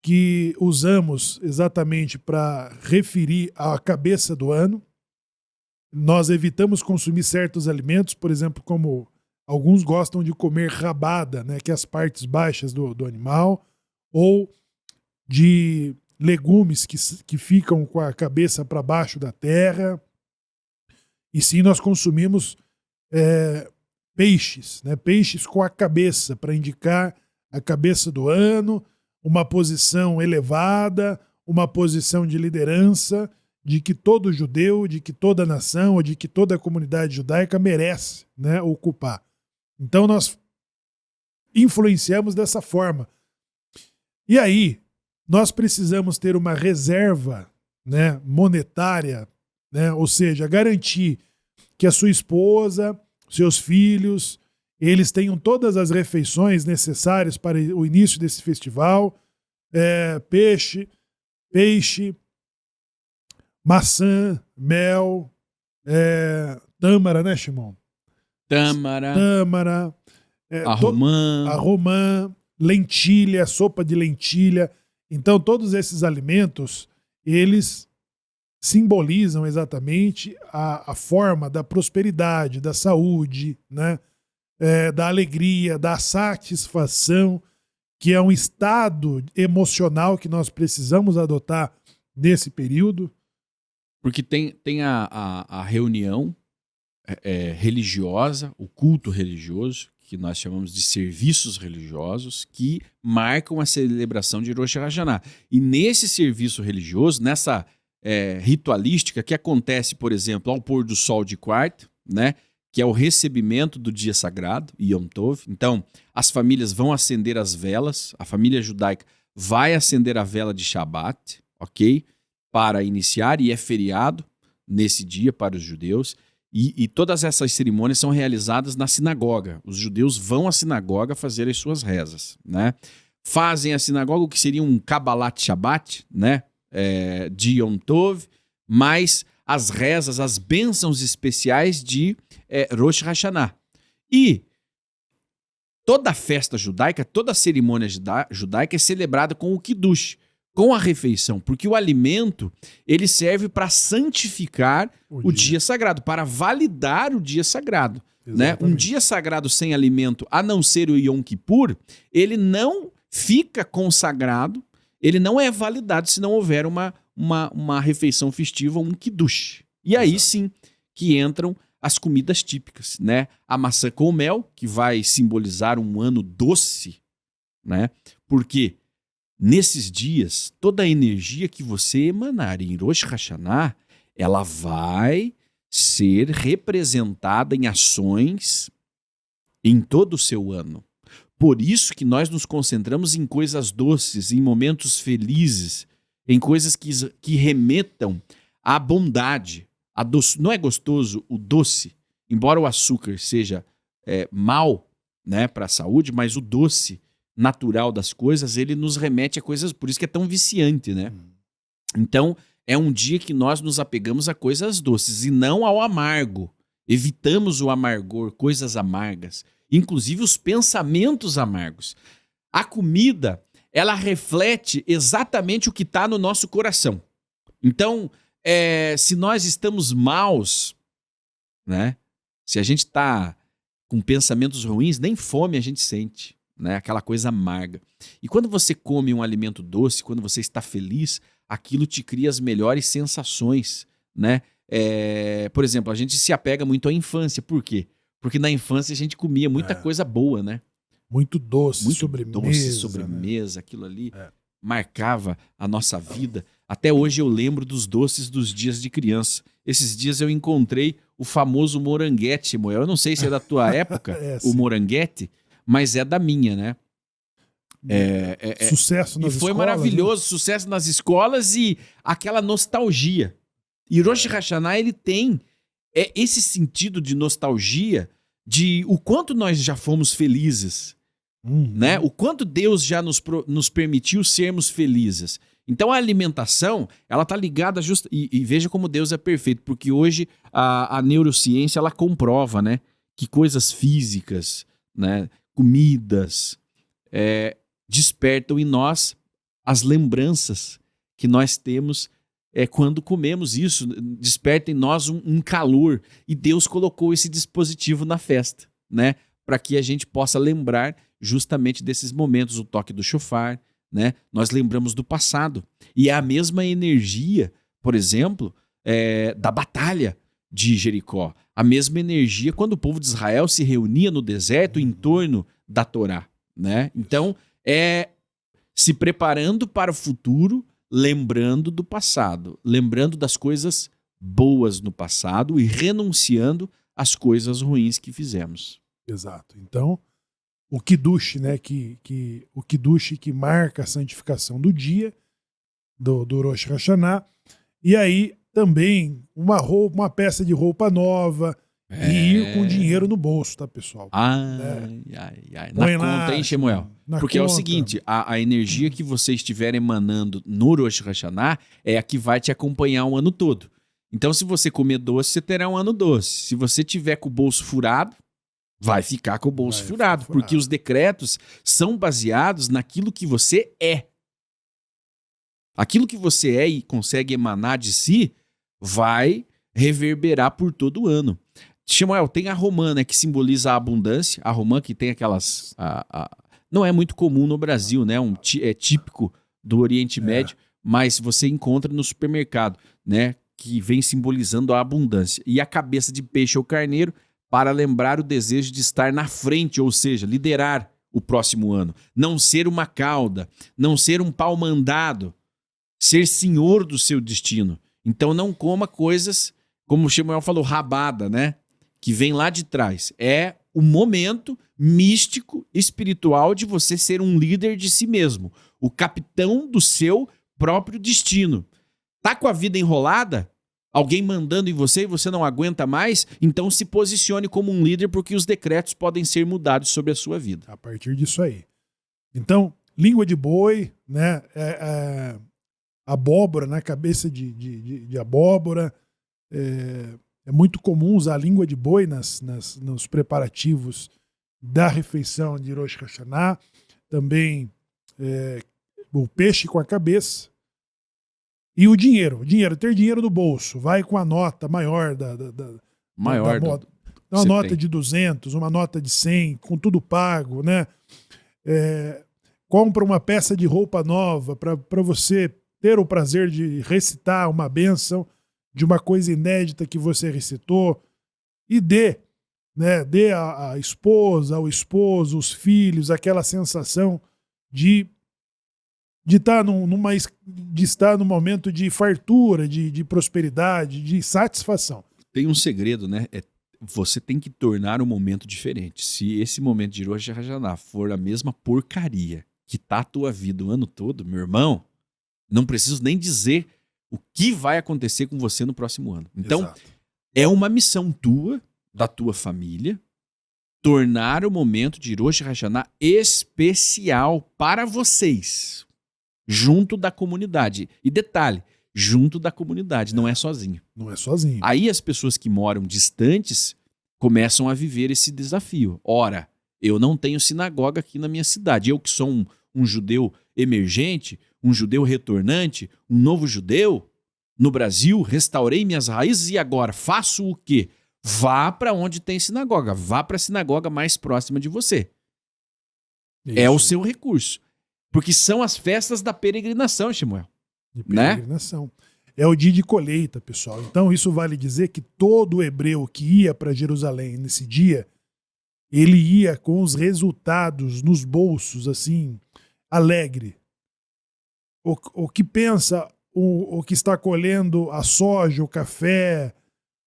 que usamos exatamente para referir à cabeça do ano. Nós evitamos consumir certos alimentos, por exemplo, como alguns gostam de comer rabada, né, que é as partes baixas do animal, ou de legumes que ficam com a cabeça para baixo da terra. E sim, nós consumimos peixes, né, peixes com a cabeça, para indicar a cabeça do ano, uma posição elevada, uma posição de liderança, de que todo judeu, de que toda nação, ou de que toda a comunidade judaica merece, né, ocupar. Então nós influenciamos dessa forma. E aí, nós precisamos ter uma reserva, né, monetária, né, ou seja, garantir que a sua esposa, seus filhos, eles tenham todas as refeições necessárias para o início desse festival. Peixe, maçã, mel, tâmara, né, Shimon? Tâmara. A romã. lentilha, sopa de lentilha. Então, todos esses alimentos, eles simbolizam exatamente a forma da prosperidade, da saúde, né? Da alegria, da satisfação, que é um estado emocional que nós precisamos adotar nesse período. Porque tem a reunião religiosa, o culto religioso, que nós chamamos de serviços religiosos, que marcam a celebração de Rosh Hashanah. E nesse serviço religioso, nessa ritualística que acontece, por exemplo, ao pôr do sol de quarto, né, que é o recebimento do dia sagrado, Yom Tov. Então, as famílias vão acender as velas, a família judaica vai acender a vela de Shabat, ok? Para iniciar, e é feriado nesse dia para os judeus. E todas essas cerimônias são realizadas na sinagoga. Os judeus vão à sinagoga fazer as suas rezas, né? Fazem a sinagoga, o que seria um Kabbalat Shabbat, né? De Yom Tov, mais as rezas, as bênçãos especiais de Rosh Hashanah. E toda festa judaica, toda cerimônia judaica é celebrada com o Kiddush, com a refeição, porque o alimento ele serve para santificar o dia sagrado, para validar o dia sagrado. Né? Um dia sagrado sem alimento, a não ser o Yom Kippur, ele não fica consagrado, ele não é validado se não houver uma refeição festiva, um Kiddush. E aí sim que entram as comidas típicas, né? A maçã com mel, que vai simbolizar um ano doce, né? Porque nesses dias, toda a energia que você emanar em Rosh Hashanah, ela vai ser representada em ações em todo o seu ano. Por isso que nós nos concentramos em coisas doces, em momentos felizes, em coisas que remetam à bondade. Não é gostoso o doce, embora o açúcar seja mal, né, para a saúde, mas o doce natural das coisas, ele nos remete a coisas, por isso que é tão viciante, né? Então, é um dia que nós nos apegamos a coisas doces e não ao amargo. Evitamos o amargor, coisas amargas, inclusive os pensamentos amargos. A comida, ela reflete exatamente o que está no nosso coração. Então, se nós estamos maus, né? Se a gente está com pensamentos ruins, nem fome a gente sente. Né? Aquela coisa amarga. E quando você come um alimento doce, quando você está feliz, aquilo te cria as melhores sensações, né? Por exemplo, a gente se apega muito à infância. Por quê? Porque na infância a gente comia muita coisa boa, né? Muito doce, muito sobremesa. Doce, sobremesa, né? Aquilo ali marcava a nossa vida. Até hoje eu lembro dos doces dos dias de criança. Esses dias eu encontrei o famoso moranguete, Moel. Eu não sei se é da tua época, o moranguete, mas é da minha, né? Sucesso nas escolas. E foi maravilhoso, né? Sucesso nas escolas e aquela nostalgia. E Rosh Hashanah, ele tem esse sentido de nostalgia de o quanto nós já fomos felizes, né? O quanto Deus já nos permitiu sermos felizes. Então a alimentação, ela tá ligada e veja como Deus é perfeito, porque hoje a neurociência, ela comprova, né? Que coisas físicas, né? Comidas, despertam em nós as lembranças que nós temos quando comemos isso, desperta em nós um calor. E Deus colocou esse dispositivo na festa, né? Para que a gente possa lembrar justamente desses momentos, o toque do shofar, né? Nós lembramos do passado. E é a mesma energia, por exemplo, da batalha de Jericó. A mesma energia quando o povo de Israel se reunia no deserto em torno da Torá, né? Então, se preparando para o futuro, lembrando do passado, lembrando das coisas boas no passado e renunciando às coisas ruins que fizemos. Exato. Então, o Kiddush, né? O Kiddush que marca a santificação do dia, do Rosh Hashanah, e aí também uma peça de roupa nova e ir com dinheiro no bolso, tá, pessoal? Ai. Na conta, hein, Shemuel? Porque conta. É o seguinte, a energia que você estiver emanando no Rosh Hashanah é a que vai te acompanhar o ano todo. Então, se você comer doce, você terá um ano doce. Se você tiver com o bolso furado, vai ficar com o bolso Vai furado, ficar furado. porque os decretos são baseados naquilo que você é. Aquilo que você é e consegue emanar de si vai reverberar por todo o ano. Samuel, tem a romã, né, que simboliza a abundância. A romã que tem aquelas... não é muito comum no Brasil, né? É típico do Oriente Médio, mas você encontra no supermercado, né? Que vem simbolizando a abundância. E a cabeça de peixe ou carneiro para lembrar o desejo de estar na frente, ou seja, liderar o próximo ano. Não ser uma cauda, não ser um pau mandado, ser senhor do seu destino. Então não coma coisas, como o Samuel falou, rabada, né? Que vem lá de trás. É o momento místico, espiritual de você ser um líder de si mesmo. O capitão do seu próprio destino. Tá com a vida enrolada? Alguém mandando em você e você não aguenta mais? Então se posicione como um líder, porque os decretos podem ser mudados sobre a sua vida. A partir disso aí. Então, língua de boi, né? Abóbora, né? Cabeça de abóbora. É muito comum usar a língua de boi nos preparativos da refeição de Rosh Hashanah. Também o peixe com a cabeça. E o dinheiro, ter dinheiro no bolso, vai com a nota maior uma nota de 200, uma nota de 100, com tudo pago, né? Compra uma peça de roupa nova para você ter o prazer de recitar uma bênção de uma coisa inédita que você recitou, e dê à esposa, ao esposo, os filhos, aquela sensação de estar num momento de fartura, de prosperidade, de satisfação. Tem um segredo, né? Você tem que tornar um momento diferente. Se esse momento de Rosh Hashanah for a mesma porcaria que tá a tua vida o ano todo, meu irmão, não preciso nem dizer o que vai acontecer com você no próximo ano. Então, Exato. É uma missão tua, da tua família, tornar o momento de Rosh Hashanah especial para vocês, junto da comunidade. E detalhe, junto da comunidade, não é sozinho. Não é sozinho. Aí as pessoas que moram distantes começam a viver esse desafio. Ora, eu não tenho sinagoga aqui na minha cidade. Eu que sou um judeu emergente, um judeu retornante, um novo judeu no Brasil, restaurei minhas raízes e agora faço o quê? Vá para onde tem sinagoga. Vá para a sinagoga mais próxima de você. Isso. É o seu recurso. Porque são as festas da peregrinação, Samuel. De peregrinação. Né? É o dia de colheita, pessoal. Então isso vale dizer que todo hebreu que ia para Jerusalém nesse dia, ele ia com os resultados nos bolsos, assim, alegre. O que pensa, o que está colhendo a soja, o café,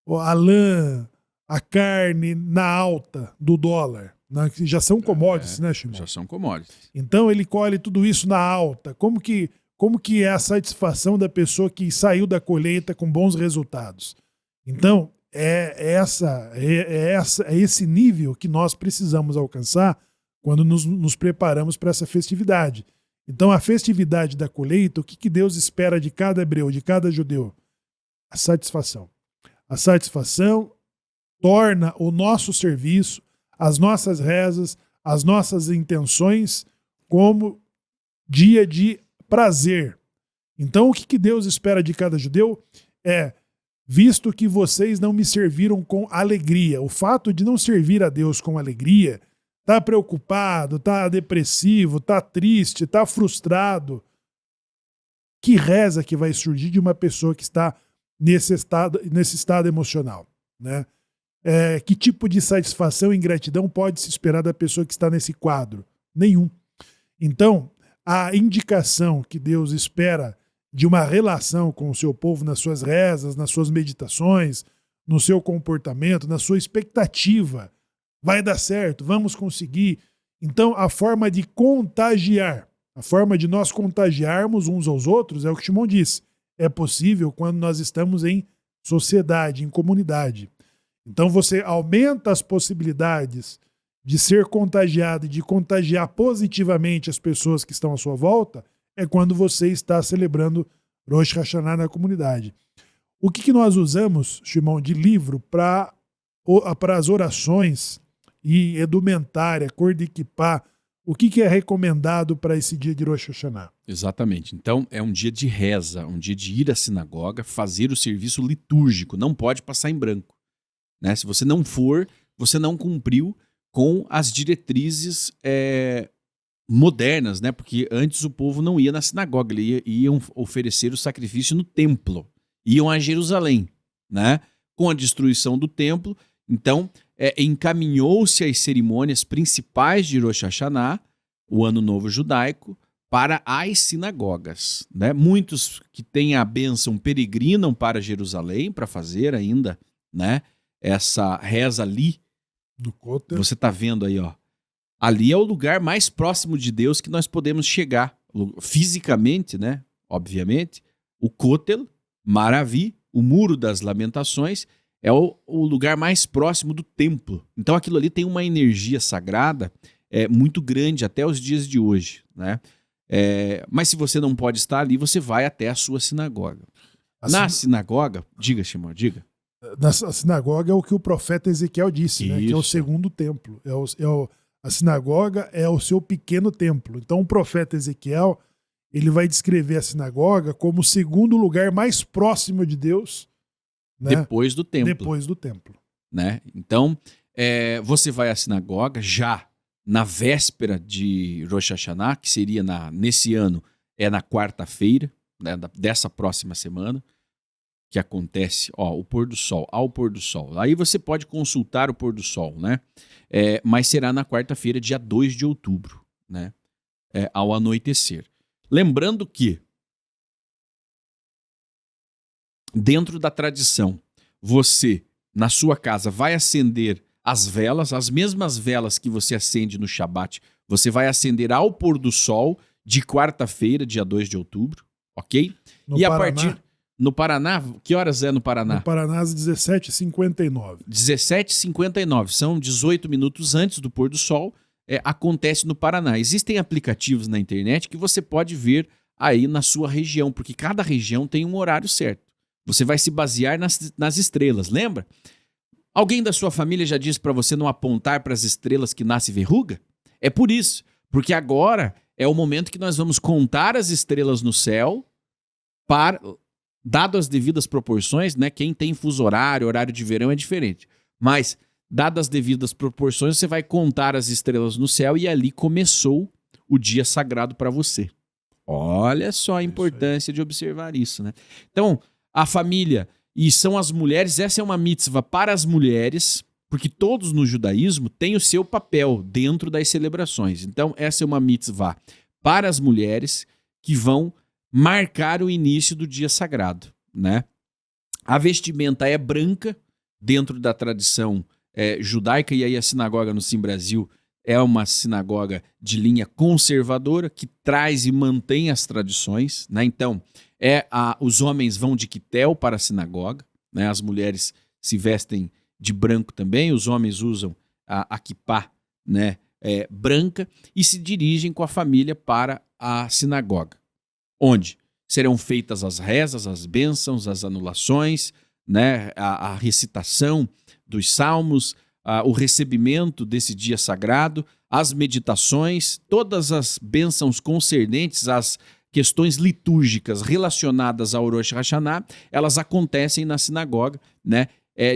a lã, a carne na alta do dólar. Que já são commodities, né, Shimon? Já são commodities. Então ele colhe tudo isso na alta. Como que é a satisfação da pessoa que saiu da colheita com bons resultados? Então, é esse nível que nós precisamos alcançar quando nos preparamos para essa festividade. Então, a festividade da colheita, o que Deus espera de cada hebreu, de cada judeu? A satisfação. A satisfação torna o nosso serviço, as nossas rezas, as nossas intenções como dia de prazer. Então, o que Deus espera de cada judeu é: visto que vocês não me serviram com alegria. O fato de não servir a Deus com alegria, tá preocupado, tá depressivo, tá triste, tá frustrado. Que reza que vai surgir de uma pessoa que está nesse estado emocional, né? Que tipo de satisfação e gratidão pode se esperar da pessoa que está nesse quadro? Nenhum. Então, a indicação que Deus espera de uma relação com o seu povo nas suas rezas, nas suas meditações, no seu comportamento, na sua expectativa. Vai dar certo, vamos conseguir. Então, a forma de contagiar, a forma de nós contagiarmos uns aos outros, é o que Shimon disse. É possível quando nós estamos em sociedade, em comunidade. Então, você aumenta as possibilidades de ser contagiado e de contagiar positivamente as pessoas que estão à sua volta, é quando você está celebrando Rosh Hashanah na comunidade. O que nós usamos, Shimon, de livro para as orações e edumentária, cor de equipar, o que é recomendado para esse dia de Rosh Hashanah? Exatamente. Então, é um dia de reza, um dia de ir à sinagoga, fazer o serviço litúrgico. Não pode passar em branco, né? Se você não for, você não cumpriu com as diretrizes modernas, né? Porque antes o povo não ia na sinagoga, iam oferecer o sacrifício no templo. Iam a Jerusalém, né? Com a destruição do templo, então encaminhou-se as cerimônias principais de Rosh Hashanah, o Ano Novo Judaico, para as sinagogas, né? Muitos que têm a bênção peregrinam para Jerusalém para fazer ainda, né, essa reza ali. Do Kotel. Você está vendo aí, ó. Ali é o lugar mais próximo de Deus que nós podemos chegar, fisicamente, né? Obviamente. O Kotel, Maravi, o Muro das Lamentações, é o lugar mais próximo do templo. Então aquilo ali tem uma energia sagrada muito grande até os dias de hoje, né? Mas se você não pode estar ali, você vai até a sua sinagoga. Na sinagoga, diga, Shimon, diga. Na sinagoga é o que o profeta Ezequiel disse, né? Que é o segundo templo. A sinagoga é o seu pequeno templo. Então o profeta Ezequiel, ele vai descrever a sinagoga como o segundo lugar mais próximo de Deus, né? Depois do templo. Depois do templo. Né? Então, você vai à sinagoga já na véspera de Rosh Hashanah, que seria nesse ano, na quarta-feira, né, dessa próxima semana, que acontece, o pôr do sol, ao pôr do sol. Aí você pode consultar o pôr do sol, né? Mas será na quarta-feira, dia 2 de outubro, né? Ao anoitecer. Lembrando que, dentro da tradição, você, na sua casa, vai acender as velas, as mesmas velas que você acende no Shabat, você vai acender ao pôr do sol de quarta-feira, dia 2 de outubro, ok? A partir... No Paraná, que horas é no Paraná? No Paraná, às 17h59. 17h59, são 18 minutos antes do pôr do sol, acontece no Paraná. Existem aplicativos na internet que você pode ver aí na sua região, porque cada região tem um horário certo. Você vai se basear nas estrelas, lembra? Alguém da sua família já disse para você não apontar para as estrelas que nasce verruga? É por isso, porque agora é o momento que nós vamos contar as estrelas no céu dado as devidas proporções, né? Quem tem fuso horário de verão é diferente. Mas, dadas as devidas proporções, você vai contar as estrelas no céu e ali começou o dia sagrado para você. Olha só a importância de observar isso, né? Então, a família, e são as mulheres, essa é uma mitzvah para as mulheres, porque todos no judaísmo têm o seu papel dentro das celebrações. Então, essa é uma mitzvah para as mulheres que vão marcar o início do dia sagrado, né? A vestimenta é branca, dentro da tradição judaica, e aí a sinagoga no Sim Brasil é uma sinagoga de linha conservadora, que traz e mantém as tradições, né? Então, os homens vão de quitel para a sinagoga, né? As mulheres se vestem de branco também, os homens usam a kippá, né? Branca, e se dirigem com a família para a sinagoga, onde serão feitas as rezas, as bênçãos, as anulações, né? A recitação dos salmos, o recebimento desse dia sagrado, as meditações, todas as bênçãos concernentes às questões litúrgicas relacionadas ao Rosh Hashanah, elas acontecem na sinagoga, né?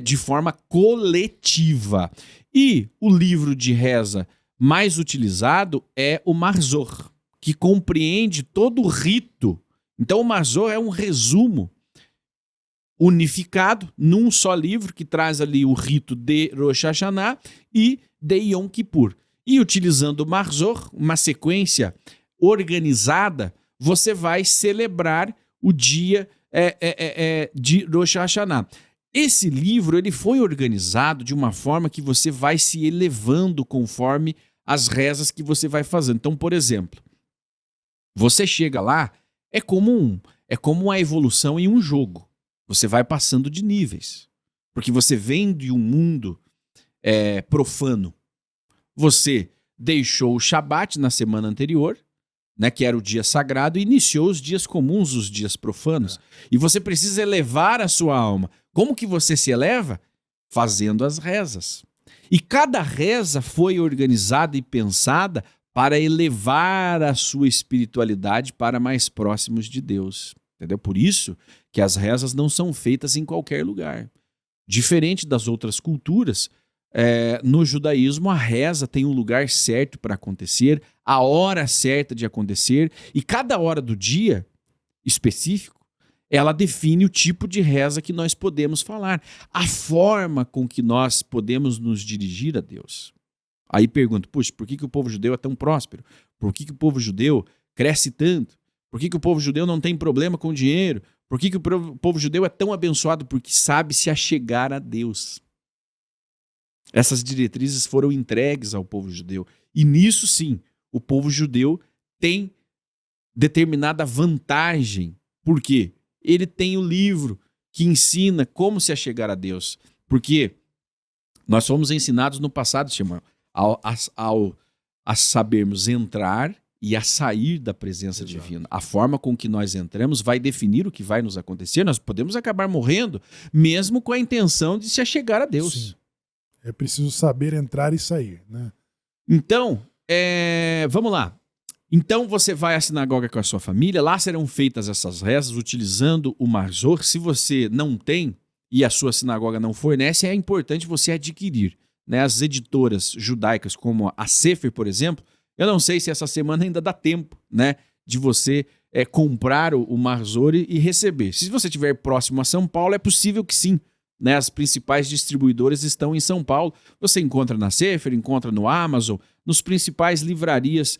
De forma coletiva. E o livro de reza mais utilizado é o Marzor, que compreende todo o rito. Então o Marzor é um resumo unificado num só livro que traz ali o rito de Rosh Hashanah e de Yom Kippur. E utilizando o Marzor, uma sequência organizada, você vai celebrar o dia de Rosh Hashanah. Esse livro ele foi organizado de uma forma que você vai se elevando conforme as rezas que você vai fazendo. Então, por exemplo, você chega lá, é como uma evolução em um jogo. Você vai passando de níveis. Porque você vem de um mundo profano. Você deixou o Shabat na semana anterior, né, que era o dia sagrado, e iniciou os dias comuns, os dias profanos. E você precisa elevar a sua alma. Como que você se eleva? Fazendo as rezas. E cada reza foi organizada e pensada para elevar a sua espiritualidade para mais próximos de Deus. Entendeu? Por isso que as rezas não são feitas em qualquer lugar. Diferente das outras culturas, no judaísmo a reza tem um lugar certo para acontecer, a hora certa de acontecer, e cada hora do dia específico, ela define o tipo de reza que nós podemos falar, a forma com que nós podemos nos dirigir a Deus. Aí pergunto, puxa, por que o povo judeu é tão próspero? Por que o povo judeu cresce tanto? Por que o povo judeu não tem problema com dinheiro? Por que o povo judeu é tão abençoado? Porque sabe se achegar a Deus. Essas diretrizes foram entregues ao povo judeu. E nisso, sim, o povo judeu tem determinada vantagem. Por quê? Ele tem o livro que ensina como se achegar a Deus. Porque nós fomos ensinados no passado, Timão, a sabermos entrar e a sair da presença divina. A forma com que nós entramos vai definir o que vai nos acontecer. Nós podemos acabar morrendo, mesmo com a intenção de se achegar a Deus. Sim. É preciso saber entrar e sair, né? Então, vamos lá. Então você vai à sinagoga com a sua família, lá serão feitas essas rezas utilizando o Marzor. Se você não tem e a sua sinagoga não fornece, é importante você adquirir. Né? As editoras judaicas, como a Sefer, por exemplo, eu não sei se essa semana ainda dá tempo, né, de você comprar o Marzor e receber. Se você estiver próximo a São Paulo, é possível que sim. Né, as principais distribuidoras estão em São Paulo. Você encontra na Sefer, encontra no Amazon, nos principais livrarias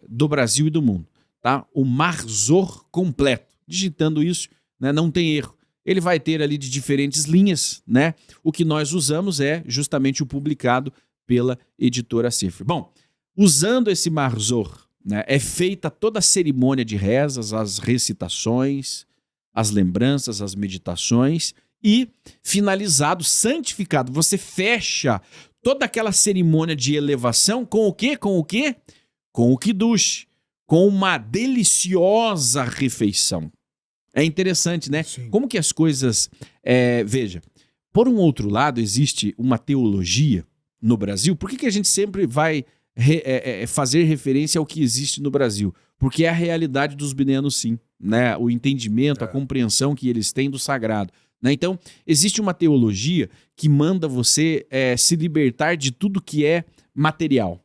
do Brasil e do mundo. Tá? O Marzor completo. Digitando isso, né, não tem erro. Ele vai ter ali de diferentes linhas. Né? O que nós usamos é justamente o publicado pela editora Sefer. Bom, usando esse Marzor, né, é feita toda a cerimônia de rezas, as recitações, as lembranças, as meditações e finalizado, santificado. Você fecha toda aquela cerimônia de elevação com o quê? Com o quê? Com o Kiddush, com uma deliciosa refeição. É interessante, né? Sim. Como que as coisas... veja, por um outro lado, existe uma teologia no Brasil. Por que a gente sempre vai fazer referência ao que existe no Brasil? Porque é a realidade dos bineanos, sim. Né? O entendimento, a compreensão que eles têm do sagrado. Né? Então, existe uma teologia que manda você se libertar de tudo que é material.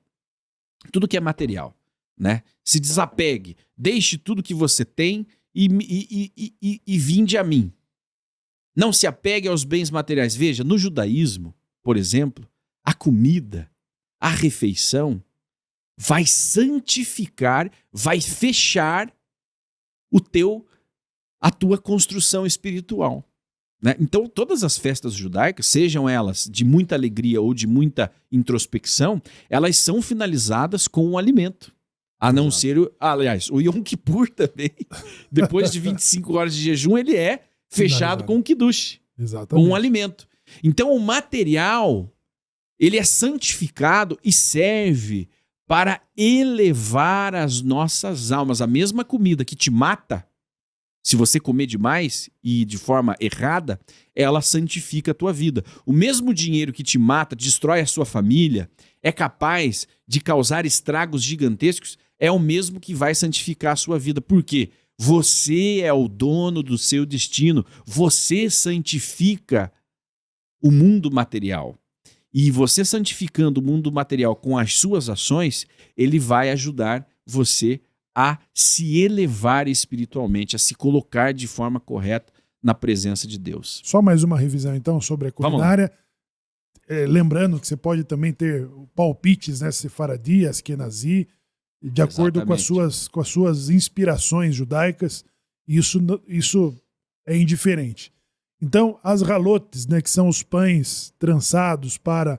Tudo que é material. Né? Se desapegue, deixe tudo que você tem e vinde a mim. Não se apegue aos bens materiais. Veja, no judaísmo, por exemplo, a comida, a refeição vai santificar, vai fechar a tua construção espiritual. Né? Então, todas as festas judaicas, sejam elas de muita alegria ou de muita introspecção, elas são finalizadas com um alimento. A não ser, aliás, o Yom Kippur também, depois de 25 horas de jejum, ele é fechado com o Kiddush, com um alimento. Então, o material, ele é santificado e serve para elevar as nossas almas. A mesma comida que te mata, se você comer demais e de forma errada, ela santifica a tua vida. O mesmo dinheiro que te mata, destrói a sua família, é capaz de causar estragos gigantescos, é o mesmo que vai santificar a sua vida. Por quê? Você é o dono do seu destino. Você santifica o mundo material. E você santificando o mundo material com as suas ações, ele vai ajudar você a se elevar espiritualmente, a se colocar de forma correta na presença de Deus. Só mais uma revisão, então, sobre a culinária. Lembrando que você pode também ter palpites, né, Sefaradi, Askenazi, de acordo com as suas inspirações judaicas. Isso é indiferente. Então, as halotes, né, que são os pães trançados para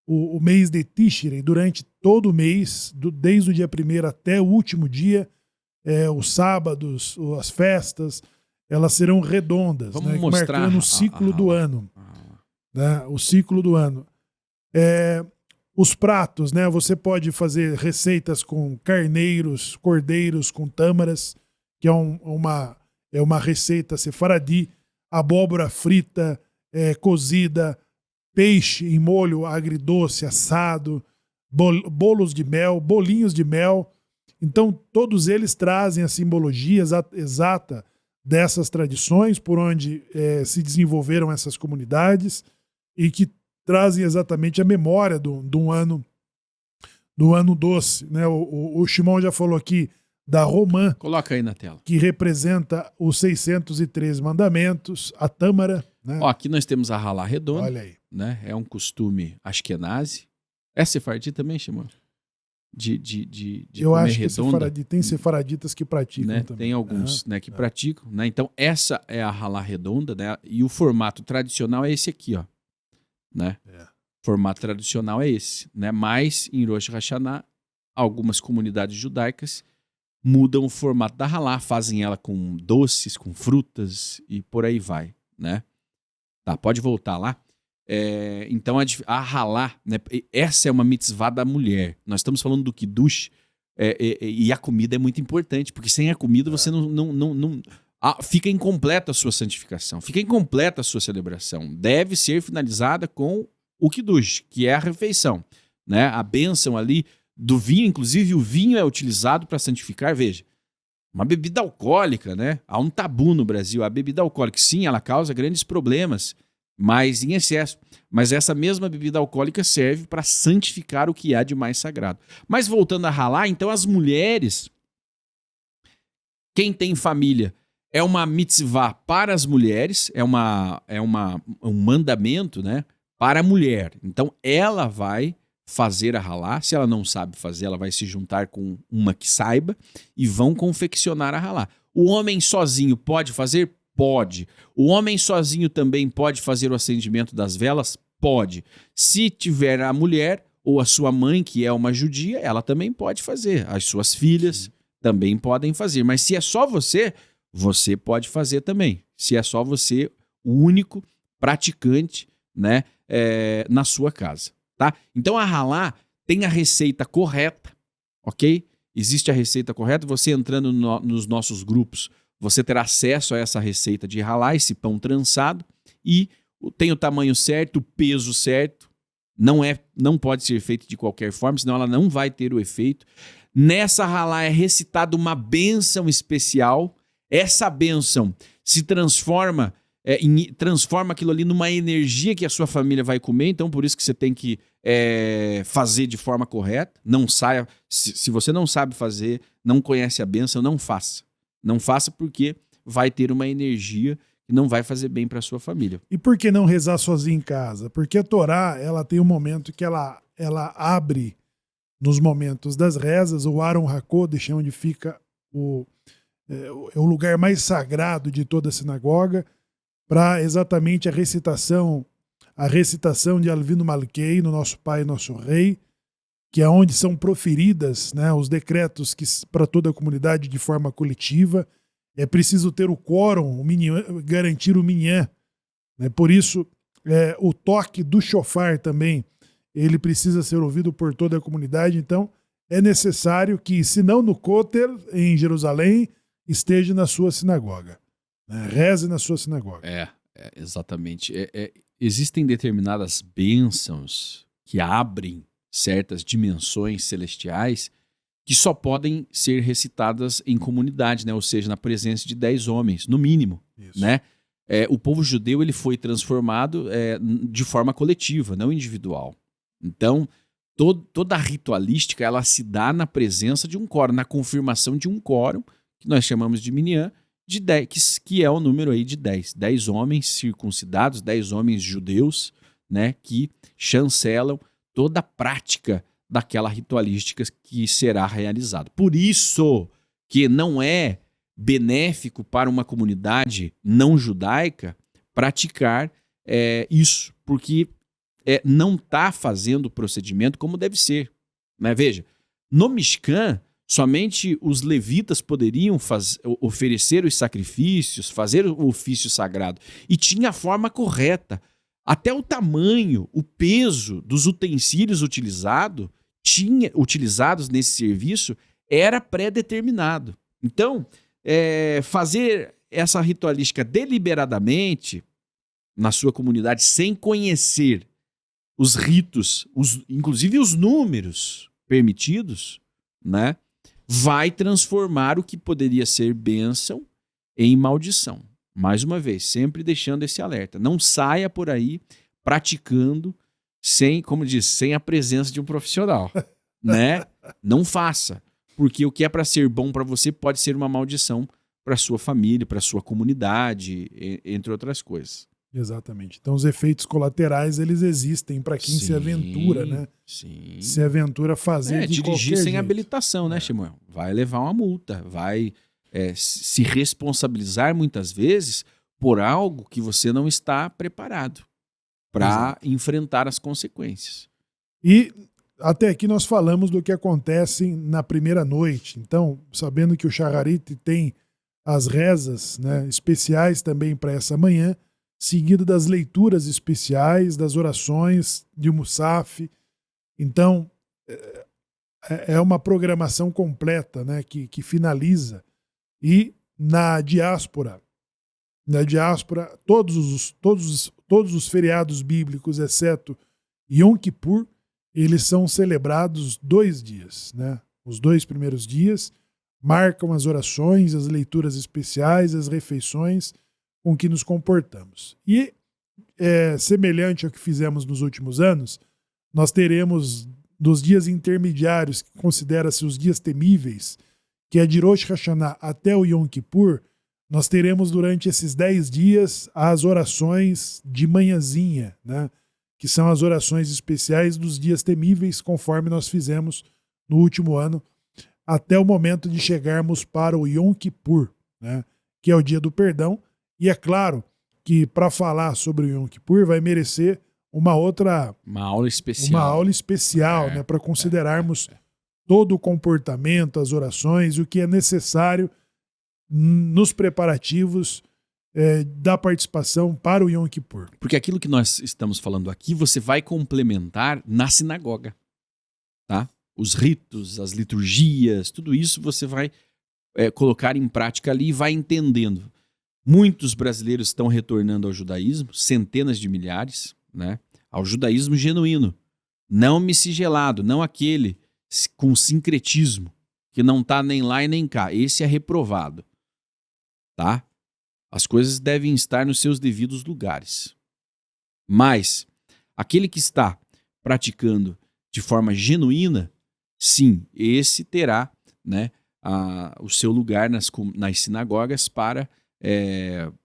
o mês de Tishrei, durante todo o mês, desde o dia 1º até o último dia, os sábados, as festas, elas serão redondas, né, marcando o ciclo do ano. Né, o ciclo do ano. Os pratos, né, você pode fazer receitas com carneiros, cordeiros, com tâmaras, que é uma receita sefaradi, abóbora frita, cozida, peixe em molho agridoce, assado, bolos de mel, bolinhos de mel. Então, todos eles trazem a simbologia exata dessas tradições, por onde se desenvolveram essas comunidades, e que trazem exatamente a memória do ano doce, né? O Shimon já falou aqui da romã. Coloca aí na tela. Que representa os 613 mandamentos, a tâmara. Né? Ó, aqui nós temos a halá redonda. Olha aí. Né? É um costume ashkenazi. É sefardi também, Shimon? De eu comer acho redonda. Que tem sefaraditas que praticam né? também. Tem alguns né, que praticam. Né? Então, essa é a halá redonda, né? E o formato tradicional é esse aqui, ó. Né? O formato tradicional é esse. Né? Mas, em Rosh Hashanah, algumas comunidades judaicas mudam o formato da halá, fazem ela com doces, com frutas e por aí vai. Né? Tá, pode voltar lá. Então a halá, né, essa é uma mitzvah da mulher. Nós estamos falando do kiddush e a comida é muito importante, porque sem a comida você não fica incompleta a sua santificação, fica incompleta a sua celebração. Deve ser finalizada com o kiddush, que é a refeição, né? A bênção ali do vinho, inclusive o vinho é utilizado para santificar, veja. Uma bebida alcoólica, né? Há um tabu no Brasil. A bebida alcoólica, sim, ela causa grandes problemas, mas em excesso. Mas essa mesma bebida alcoólica serve para santificar o que há de mais sagrado. Mas voltando a halá, então as mulheres, quem tem família, é uma mitzvah para as mulheres, é um mandamento, né, para a mulher. Então ela vai fazer a halá. Se ela não sabe fazer, ela vai se juntar com uma que saiba e vão confeccionar a halá. O homem sozinho pode fazer? Pode. O homem sozinho também pode fazer o acendimento das velas? Pode. Se tiver a mulher ou a sua mãe, que é uma judia, ela também pode fazer. As suas filhas também podem fazer. Mas se é só você, você pode fazer também. Se é só você, o único praticante, né, na sua casa. Tá? Então a halá tem a receita correta, ok? Existe a receita correta. Você entrando nos nossos grupos, você terá acesso a essa receita de halá, esse pão trançado, e tem o tamanho certo, o peso certo. Não pode ser feito de qualquer forma, senão ela não vai ter o efeito. Nessa halá é recitada uma bênção especial. Essa bênção se transforma aquilo ali numa energia que a sua família vai comer. Então, por isso que você tem que fazer de forma correta. Não saia. Se você não sabe fazer, não conhece a bênção, não faça. Não faça, porque vai ter uma energia que não vai fazer bem para a sua família. E por que não rezar sozinho em casa? Porque a Torá, ela tem um momento que ela abre nos momentos das rezas, o Aron HaKodesh, onde fica o lugar mais sagrado de toda a sinagoga, para exatamente a recitação de Alvino Malkei, no Nosso Pai e Nosso Rei, que é onde são proferidas, né, os decretos para toda a comunidade de forma coletiva. É preciso ter o quórum, garantir o minyan. Né? Por isso, o toque do shofar também, ele precisa ser ouvido por toda a comunidade. Então, é necessário que, se não no Kotel, em Jerusalém, esteja na sua sinagoga. Né? Reze na sua sinagoga. Exatamente. Existem determinadas bênçãos que abrem certas dimensões celestiais que só podem ser recitadas em comunidade, né? Ou seja, na presença de 10 homens, no mínimo. Né? O povo judeu ele foi transformado de forma coletiva, não individual. Então, toda a ritualística ela se dá na presença de um quórum, na confirmação de um quórum, que nós chamamos de minyan, de 10, que é o número aí de 10. 10 homens circuncidados, 10 homens judeus, né, que chancelam toda a prática daquela ritualística que será realizada. Por isso que não é benéfico para uma comunidade não judaica praticar isso, porque não está fazendo o procedimento como deve ser. Né? Veja, no Mishkan, somente os levitas poderiam oferecer os sacrifícios, fazer o ofício sagrado, e tinha a forma correta. Até o tamanho, o peso dos utensílios utilizados nesse serviço era pré-determinado. Então, fazer essa ritualística deliberadamente na sua comunidade, sem conhecer os ritos, inclusive os números permitidos, né, vai transformar o que poderia ser bênção em maldição. Mais uma vez, sempre deixando esse alerta. Não saia por aí praticando sem, como diz, sem a presença de um profissional, né? Não faça, porque o que é para ser bom para você pode ser uma maldição para sua família, para sua comunidade, entre outras coisas. Exatamente. Então os efeitos colaterais, eles existem para quem se aventura, né? Sim. Se aventura a fazer de dirigir sem jeito. habilitação, né, Samuel? Vai levar uma multa, vai se responsabilizar muitas vezes por algo que você não está preparado para enfrentar as consequências. E até aqui nós falamos do que acontece na primeira noite. Então, sabendo que o Shacharit tem as rezas, né, especiais também para essa manhã, seguido das leituras especiais, das orações de Musaf. Então, é uma programação completa, né, que finaliza. E na diáspora, todos os feriados bíblicos, exceto Yom Kippur, eles são celebrados 2 dias, né? Os 2 primeiros dias marcam as orações, as leituras especiais, as refeições com que nos comportamos. E, semelhante ao que fizemos nos últimos anos, nós teremos dos dias intermediários, que considera-se os dias temíveis, que é de Rosh Hashanah até o Yom Kippur, nós teremos durante esses 10 dias as orações de manhãzinha, né? Que são as orações especiais dos dias temíveis, conforme nós fizemos no último ano, até o momento de chegarmos para o Yom Kippur, né? Que é o dia do perdão. E é claro que para falar sobre o Yom Kippur vai merecer uma aula especial, né? Para considerarmos todo o comportamento, as orações, o que é necessário nos preparativos da participação para o Yom Kippur. Porque aquilo que nós estamos falando aqui, você vai complementar na sinagoga, tá? Os ritos, as liturgias, tudo isso você vai colocar em prática ali e vai entendendo. Muitos brasileiros estão retornando ao judaísmo, centenas de milhares, né? Ao judaísmo genuíno, não miscigelado, não aquele com sincretismo, que não está nem lá e nem cá. Esse é reprovado, tá? As coisas devem estar nos seus devidos lugares. Mas aquele que está praticando de forma genuína, sim, esse terá, né, o seu lugar nas sinagogas para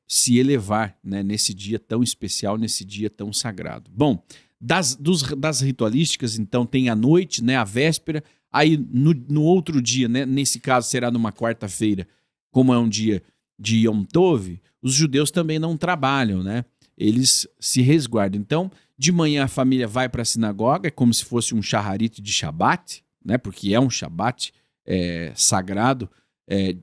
se elevar, né, nesse dia tão especial, nesse dia tão sagrado. Bom, das ritualísticas, então, tem a noite, né, a véspera, aí no outro dia, né, nesse caso será numa quarta-feira, como é um dia de Yom Tov, os judeus também não trabalham, né? Eles se resguardam. Então, de manhã a família vai para a sinagoga, é como se fosse um shacharit de Shabat, né? Porque é um Shabat sagrado,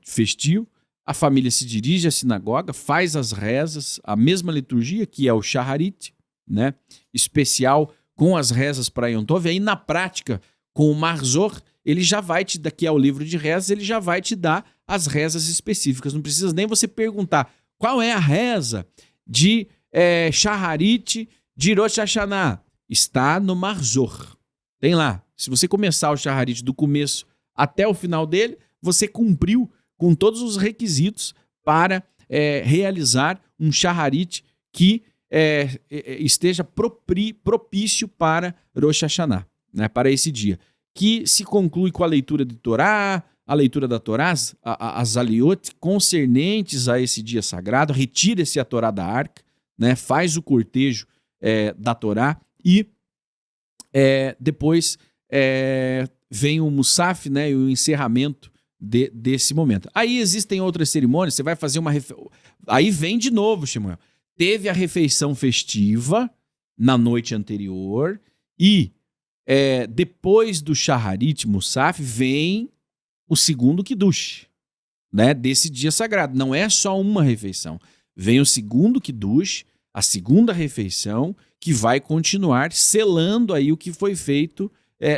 festivo. A família se dirige à sinagoga, faz as rezas, a mesma liturgia, que é o shacharit, né? Especial, com as rezas para Yom Tov. E aí, na prática, com o Marzor, ele já vai te dar, que é o livro de rezas, ele já vai te dar as rezas específicas. Não precisa nem você perguntar qual é a reza de shacharit de Rosh Hashanah. Está no Marzor. Tem lá. Se você começar o shacharit do começo até o final dele, você cumpriu com todos os requisitos para realizar um shacharit que esteja propício para Rosh Hashanah, né, para esse dia, que se conclui com a leitura de Torá, a leitura da Torá, as aliot concernentes a esse dia sagrado, retira-se a Torá da arca, né, faz o cortejo da Torá e depois vem o Musaf, né, e o encerramento desse momento. Aí existem outras cerimônias, você vai fazer uma... Aí vem de novo, Samuel. Teve a refeição festiva na noite anterior e depois do Shacharit Musaf vem o segundo Kiddush, né, desse dia sagrado. Não é só uma refeição. Vem o segundo Kiddush, a segunda refeição, que vai continuar selando aí o que foi feito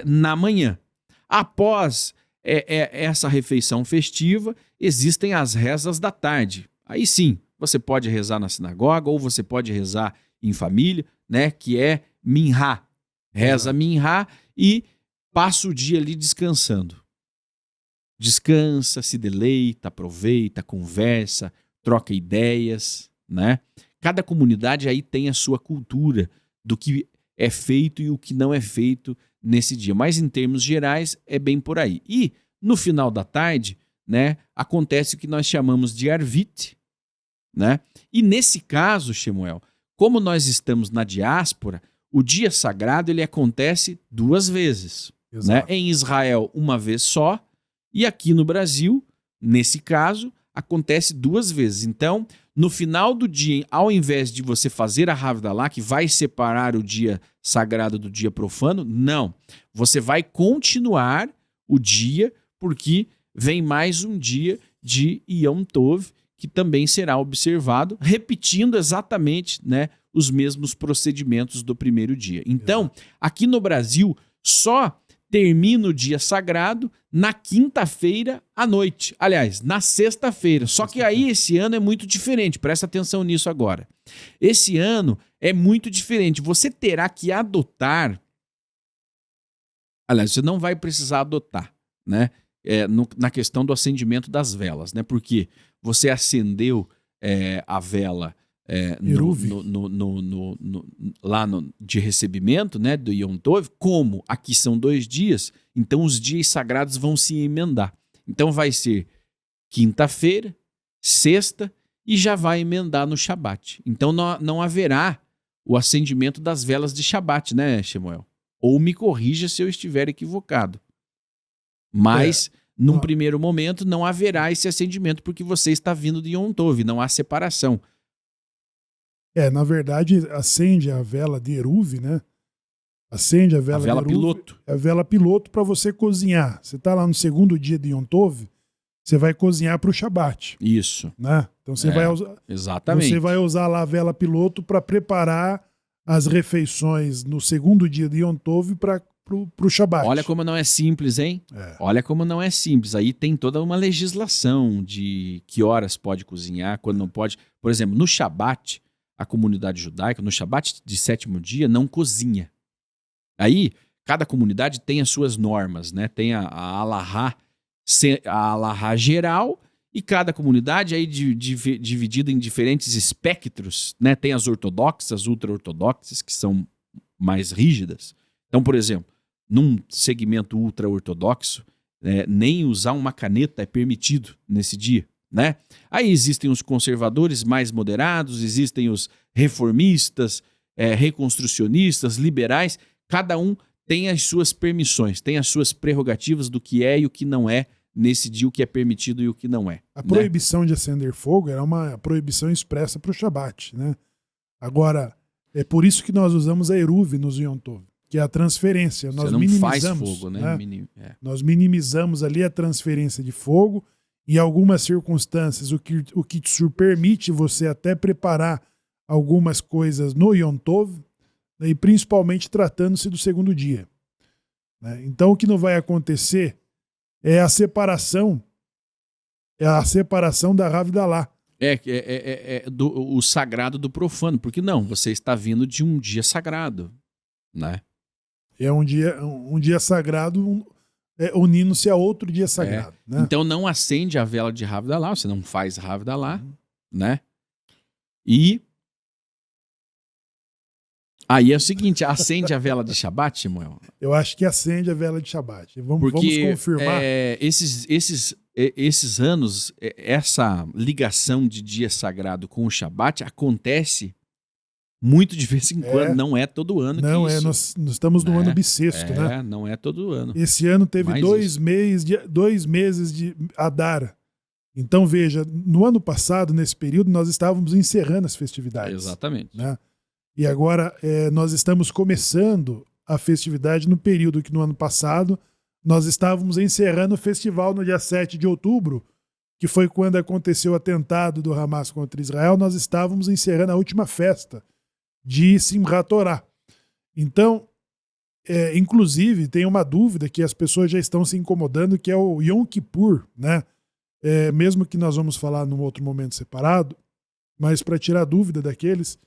na manhã. Após essa refeição festiva, existem as rezas da tarde. Aí sim, você pode rezar na sinagoga ou você pode rezar em família, né, que é Minhá, reza Minha e passa o dia ali descansando. Descansa, se deleita, aproveita, conversa, troca ideias, né? Cada comunidade aí tem a sua cultura do que é feito e o que não é feito nesse dia. Mas em termos gerais é bem por aí. E no final da tarde, né, acontece o que nós chamamos de Arvit, né? E nesse caso, Shemuel, como nós estamos na diáspora, o dia sagrado ele acontece 2 vezes, né? Em Israel uma vez só e aqui no Brasil, nesse caso, acontece 2 vezes. Então, no final do dia, ao invés de você fazer a Havdalah, que vai separar o dia sagrado do dia profano, não. Você vai continuar o dia, porque vem mais um dia de Yom Tov, que também será observado, repetindo exatamente, né, os mesmos procedimentos do primeiro dia. Então, aqui no Brasil, só termina o dia sagrado na quinta-feira à noite. Aliás, na sexta-feira. Só que aí esse ano é muito diferente. Presta atenção nisso agora. Esse ano é muito diferente. Você terá que adotar... Aliás, você não vai precisar adotar, né? Na questão do acendimento das velas, né? Porque você acendeu a vela de recebimento, né, do Yom Tov, como aqui são 2 dias, então os dias sagrados vão se emendar. Então vai ser quinta-feira, sexta e já vai emendar no Shabat. Então não haverá o acendimento das velas de Shabat, né, Shemuel? Ou me corrija se eu estiver equivocado. Mas, num primeiro momento, não haverá esse acendimento porque você está vindo de Yom Tov, não há separação. Na verdade, acende a vela de Eruv, né? Acende a vela, de Eruv, piloto. A vela piloto para você cozinhar. Você está lá no segundo dia de Yom Tov, você vai cozinhar para o Shabat. Isso. Né? Então você vai usar. Exatamente. Você vai usar lá a vela piloto para preparar as refeições no segundo dia de Yom Tov para o Shabat. Olha como não é simples, hein? Olha como não é simples. Aí tem toda uma legislação de que horas pode cozinhar, quando não pode. Por exemplo, no Shabat, a comunidade judaica, no Shabat de 7º dia, não cozinha. Aí, cada comunidade tem as suas normas, né? Tem a Alahá geral e cada comunidade aí dividida em diferentes espectros, né? Tem as ortodoxas, ultra-ortodoxas, que são mais rígidas. Então, por exemplo, num segmento ultra-ortodoxo, nem usar uma caneta é permitido nesse dia, né? Aí existem os conservadores mais moderados, existem os reformistas, reconstrucionistas, liberais. Cada um tem as suas permissões, tem as suas prerrogativas do que é e o que não é nesse dia, o que é permitido e o que não é. A proibição de acender fogo era uma proibição expressa para o Shabat, né? Agora, é por isso que nós usamos a Eruv nos Yom Tov, que é a transferência. Você não faz fogo, né? Nós minimizamos ali a transferência de fogo. Em algumas circunstâncias, o Kitsur permite você até preparar algumas coisas no Yom Tov, né, e principalmente tratando-se do segundo dia. Né? Então, o que não vai acontecer é a separação da Havdalah. O sagrado do profano, porque não, você está vindo de um dia sagrado, né? É um dia sagrado unindo-se a outro dia sagrado. Né? Então não acende a vela de Havdalah, você não faz Havdalah, né? E aí é o seguinte, acende a vela de Shabat, Shemuel? Eu acho que acende a vela de Shabat. Vamos confirmar. Esses anos, essa ligação de dia sagrado com o Shabat acontece muito de vez em quando, não é todo ano. Nós estamos no ano bissexto, né? Não é todo ano. Esse ano teve 2 meses de Adar. Então, veja, no ano passado, nesse período, nós estávamos encerrando as festividades. Exatamente. Né? E agora nós estamos começando a festividade no período que no ano passado nós estávamos encerrando o festival no dia 7 de outubro, que foi quando aconteceu o atentado do Hamas contra Israel. Nós estávamos encerrando a última festa de Simchat Torah. Então, inclusive, tem uma dúvida que as pessoas já estão se incomodando, que é o Yom Kippur, né? Mesmo que nós vamos falar num outro momento separado, mas para tirar a dúvida daqueles,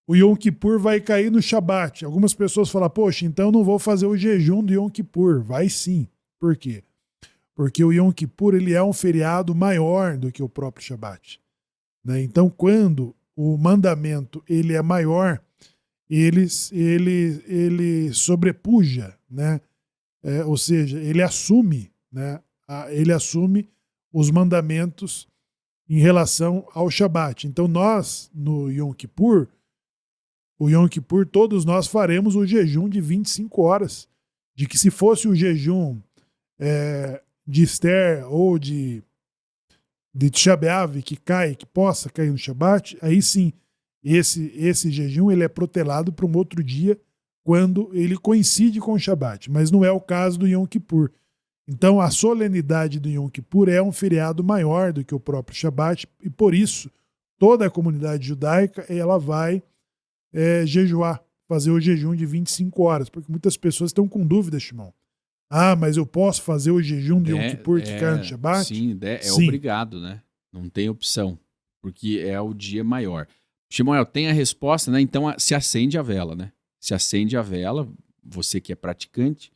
o Yom Kippur vai cair no Shabat. Algumas pessoas falam, poxa, então eu não vou fazer o jejum do Yom Kippur. Vai sim. Por quê? Porque o Yom Kippur ele é um feriado maior do que o próprio Shabat. Né? Então, quando o mandamento ele é maior, ele sobrepuja, né? Ou seja, ele assume, né? Ele assume os mandamentos em relação ao Shabat. Então, nós, no Yom Kippur, o Yom Kippur, todos nós faremos o jejum de 25 horas. De que se fosse o jejum de Esther ou de Tisha B'Av que possa cair no Shabat, aí sim, esse jejum ele é protelado para um outro dia, quando ele coincide com o Shabat. Mas não é o caso do Yom Kippur. Então, a solenidade do Yom Kippur é um feriado maior do que o próprio Shabat, e por isso, toda a comunidade judaica ela vai jejuar, fazer o jejum de 25 horas, porque muitas pessoas estão com dúvida, Shimon. Ah, mas eu posso fazer o jejum de Yom Kippur que cai no Shabat? Sim, sim, obrigado, né? Não tem opção, porque é o dia maior. Shmuel, tem a resposta, né? Então se acende a vela, né? Se acende a vela, você que é praticante,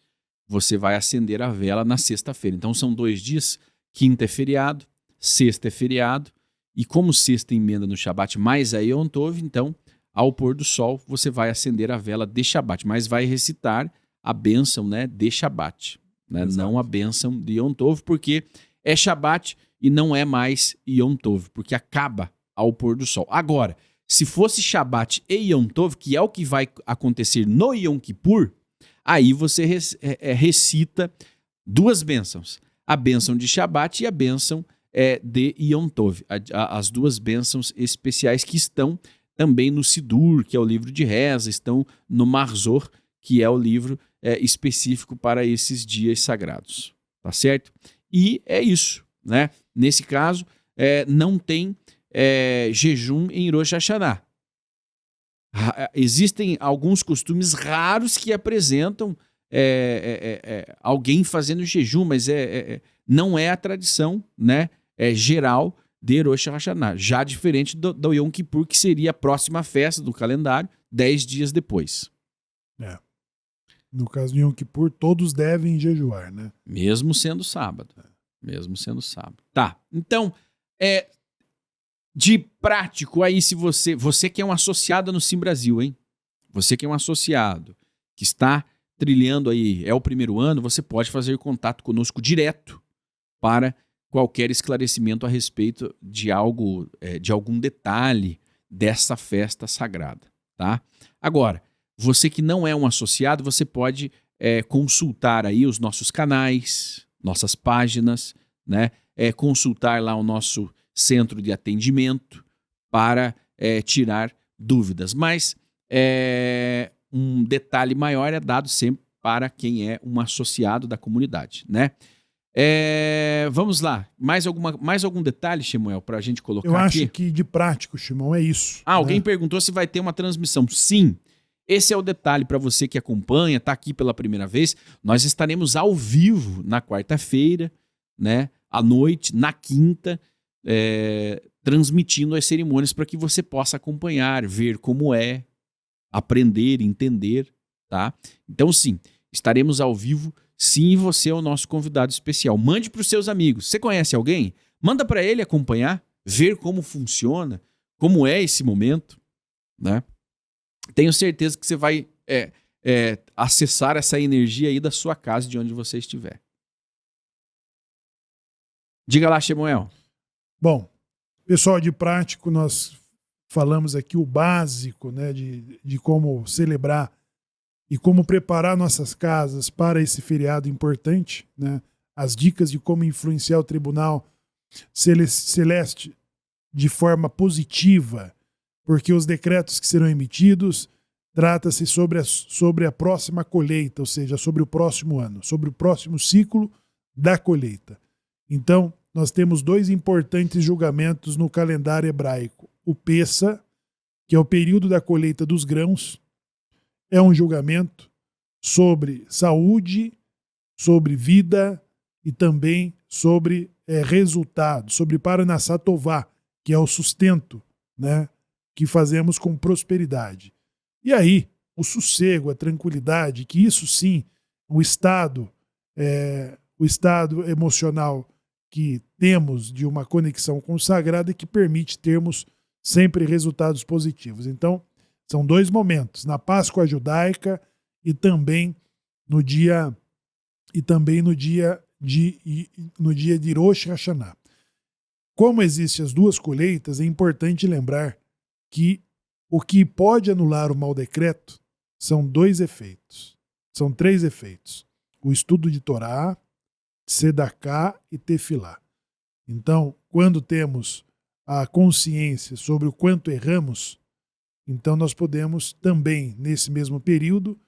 você vai acender a vela na sexta-feira. Então são 2 dias, quinta é feriado, sexta é feriado, e como sexta emenda no Shabat mais a Yom Tov, então ao pôr do sol você vai acender a vela de Shabat, mas vai recitar a bênção, né, de Shabat, né? Não a bênção de Yom Tov, porque é Shabat e não é mais Yom Tov, porque acaba ao pôr do sol. Agora, se fosse Shabat e Yom Tov, que é o que vai acontecer no Yom Kippur, aí você recita 2 bênçãos. A bênção de Shabat e a bênção de Yom Tov. As 2 bênçãos especiais que estão também no Sidur, que é o livro de reza, estão no Marzor, que é o livro específico para esses dias sagrados. Tá certo? E é isso, né? Nesse caso, não tem jejum em Rosh Hashanah. Existem alguns costumes raros que apresentam alguém fazendo jejum, mas não é a tradição, né, geral de Rosh Hashanah. Já diferente do Yom Kippur, que seria a próxima festa do calendário, 10 dias depois. No caso do Yom Kippur, todos devem jejuar, né? Mesmo sendo sábado. Mesmo sendo sábado. Tá, então, de prático aí, se você que é um associado no Sim Brasil, hein? Você que é um associado, que está trilhando aí, é o primeiro ano, você pode fazer contato conosco direto para qualquer esclarecimento a respeito de algo, de algum detalhe dessa festa sagrada, tá? Agora, você que não é um associado, você pode consultar aí os nossos canais, nossas páginas, né? Consultar lá o nosso centro de atendimento para tirar dúvidas. Mas um detalhe maior é dado sempre para quem é um associado da comunidade, né? Vamos lá. Mais algum detalhe, Shemuel, para a gente colocar aqui? Eu acho que de prático, Shimon, é isso. Alguém perguntou se vai ter uma transmissão. Sim. Esse é o detalhe para você que acompanha, está aqui pela primeira vez. Nós estaremos ao vivo na quarta-feira, né, à noite, na quinta, transmitindo as cerimônias para que você possa acompanhar, ver como é, aprender, entender, tá? Então, sim, estaremos ao vivo. Sim, você é o nosso convidado especial. Mande para os seus amigos. Você conhece alguém? Manda para ele acompanhar, ver como funciona, como é esse momento, né? Tenho certeza que você vai acessar essa energia aí da sua casa, de onde você estiver. Diga lá, Shemuel. Bom, pessoal, de prático, nós falamos aqui o básico, né, de como celebrar e como preparar nossas casas para esse feriado importante, né? As dicas de como influenciar o Tribunal Celeste de forma positiva, porque os decretos que serão emitidos trata-se sobre a próxima colheita, ou seja, sobre o próximo ano, sobre o próximo ciclo da colheita. Então, nós temos 2 importantes julgamentos no calendário hebraico. O Pessa, que é o período da colheita dos grãos, é um julgamento sobre saúde, sobre vida e também sobre resultado, sobre Paranassá Tová, que é o sustento, né, que fazemos com prosperidade. E aí, o sossego, a tranquilidade, que isso sim, o estado emocional que temos de uma conexão com o sagrado é que permite termos sempre resultados positivos. Então, são 2 momentos, na Páscoa judaica e também no dia de Rosh Hashanah. Como existem as 2 colheitas, é importante lembrar que o que pode anular o mau decreto são 2 efeitos. São 3 efeitos. O estudo de Torá, Sedaká e Tefilá. Então, quando temos a consciência sobre o quanto erramos, então nós podemos também, nesse mesmo período,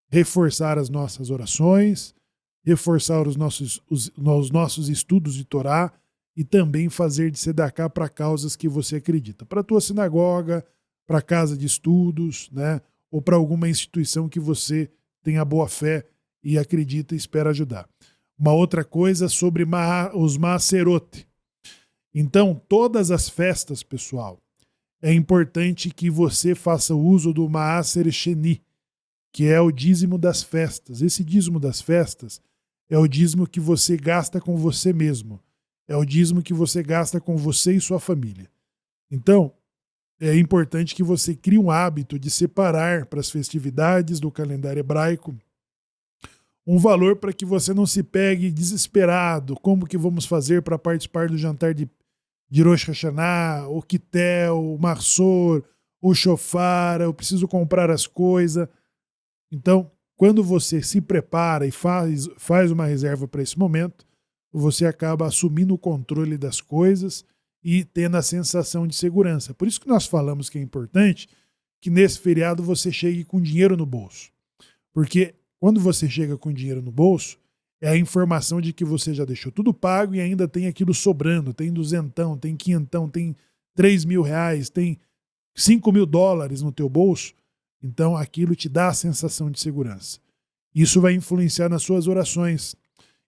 reforçar as nossas orações, reforçar os nossos estudos de Torá e também fazer de Sedaká para causas que você acredita. Para a tua sinagoga, para a casa de estudos, né? Ou para alguma instituição que você tenha boa fé e acredita e espera ajudar. Uma outra coisa sobre os Maaserot. Então, todas as festas, pessoal, é importante que você faça uso do Maaser Sheni, que é o dízimo das festas. Esse dízimo das festas é o dízimo que você gasta com você mesmo. É o dízimo que você gasta com você e sua família. Então, é importante que você crie um hábito de separar para as festividades do calendário hebraico um valor para que você não se pegue desesperado. Como que vamos fazer para participar do jantar de Rosh Hashanah, o quitel, o marsor, o shofar, eu preciso comprar as coisas. Então, quando você se prepara e faz uma reserva para esse momento, você acaba assumindo o controle das coisas e tendo a sensação de segurança. Por isso que nós falamos que é importante que nesse feriado você chegue com dinheiro no bolso. Porque quando você chega com dinheiro no bolso, é a informação de que você já deixou tudo pago e ainda tem aquilo sobrando. Tem duzentão, tem quinhentão, tem 3 mil reais, tem 5 mil dólares no teu bolso. Então aquilo te dá a sensação de segurança. Isso vai influenciar nas suas orações.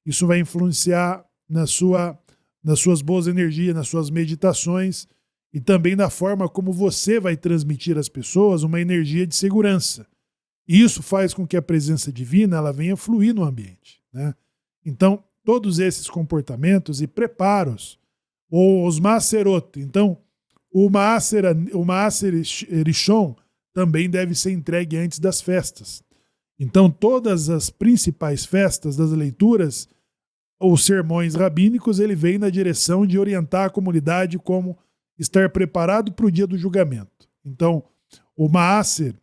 Isso vai influenciar nas suas boas energias, nas suas meditações e também na forma como você vai transmitir às pessoas uma energia de segurança. Isso faz com que a presença divina ela venha fluir no ambiente, né? Então, todos esses comportamentos e preparos, ou os Maaserot, então, o Maaser Rishon também deve ser entregue antes das festas. Então, todas as principais festas das leituras ou sermões rabínicos, ele vem na direção de orientar a comunidade como estar preparado para o dia do julgamento. Então, o Maaser,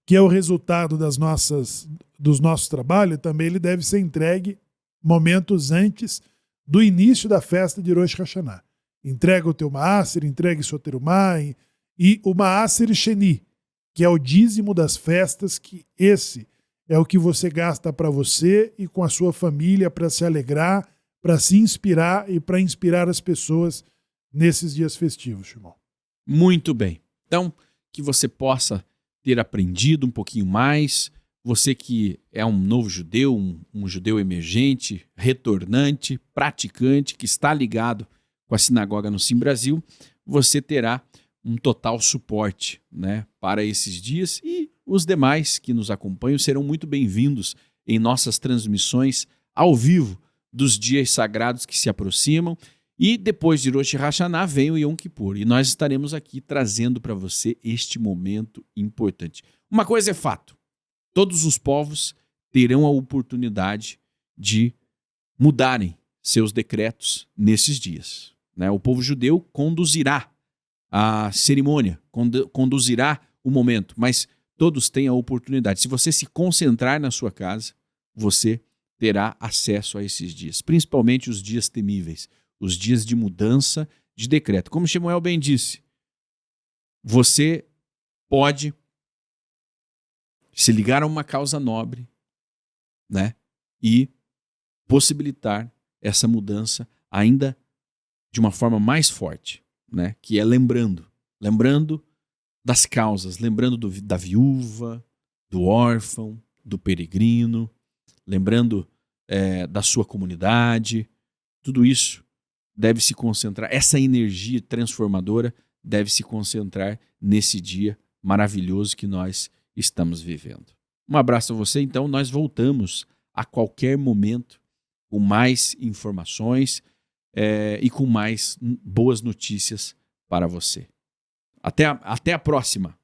que é o resultado dos nossos trabalhos, também ele deve ser entregue momentos antes do início da festa de Rosh Hashanah. Entrega o teu Maaser, entregue seu terumá e o Maaser Sheni, que é o dízimo das festas, que esse é o que você gasta para você e com a sua família para se alegrar, para se inspirar e para inspirar as pessoas nesses dias festivos, Shimon. Muito bem. Então, que você possa ter aprendido um pouquinho mais, você que é um novo judeu, um judeu emergente, retornante, praticante, que está ligado com a sinagoga no Sim Brasil, você terá um total suporte, né, para esses dias e os demais que nos acompanham serão muito bem-vindos em nossas transmissões ao vivo dos dias sagrados que se aproximam e depois de Rosh Hashanah vem o Yom Kippur e nós estaremos aqui trazendo para você este momento importante. Uma coisa é fato, todos os povos terão a oportunidade de mudarem seus decretos nesses dias, né? O povo judeu conduzirá a cerimônia, conduzirá o momento, mas todos têm a oportunidade. Se você se concentrar na sua casa, você terá acesso a esses dias, principalmente os dias temíveis, os dias de mudança de decreto. Como Shemuel bem disse, você pode se ligar a uma causa nobre, né, e possibilitar essa mudança ainda de uma forma mais forte, né, que é lembrando das causas, lembrando da viúva, do órfão, do peregrino, lembrando da sua comunidade. Tudo isso deve se concentrar, essa energia transformadora deve se concentrar nesse dia maravilhoso que nós estamos vivendo. Um abraço a você, então nós voltamos a qualquer momento com mais informações e com mais boas notícias para você. Até a próxima!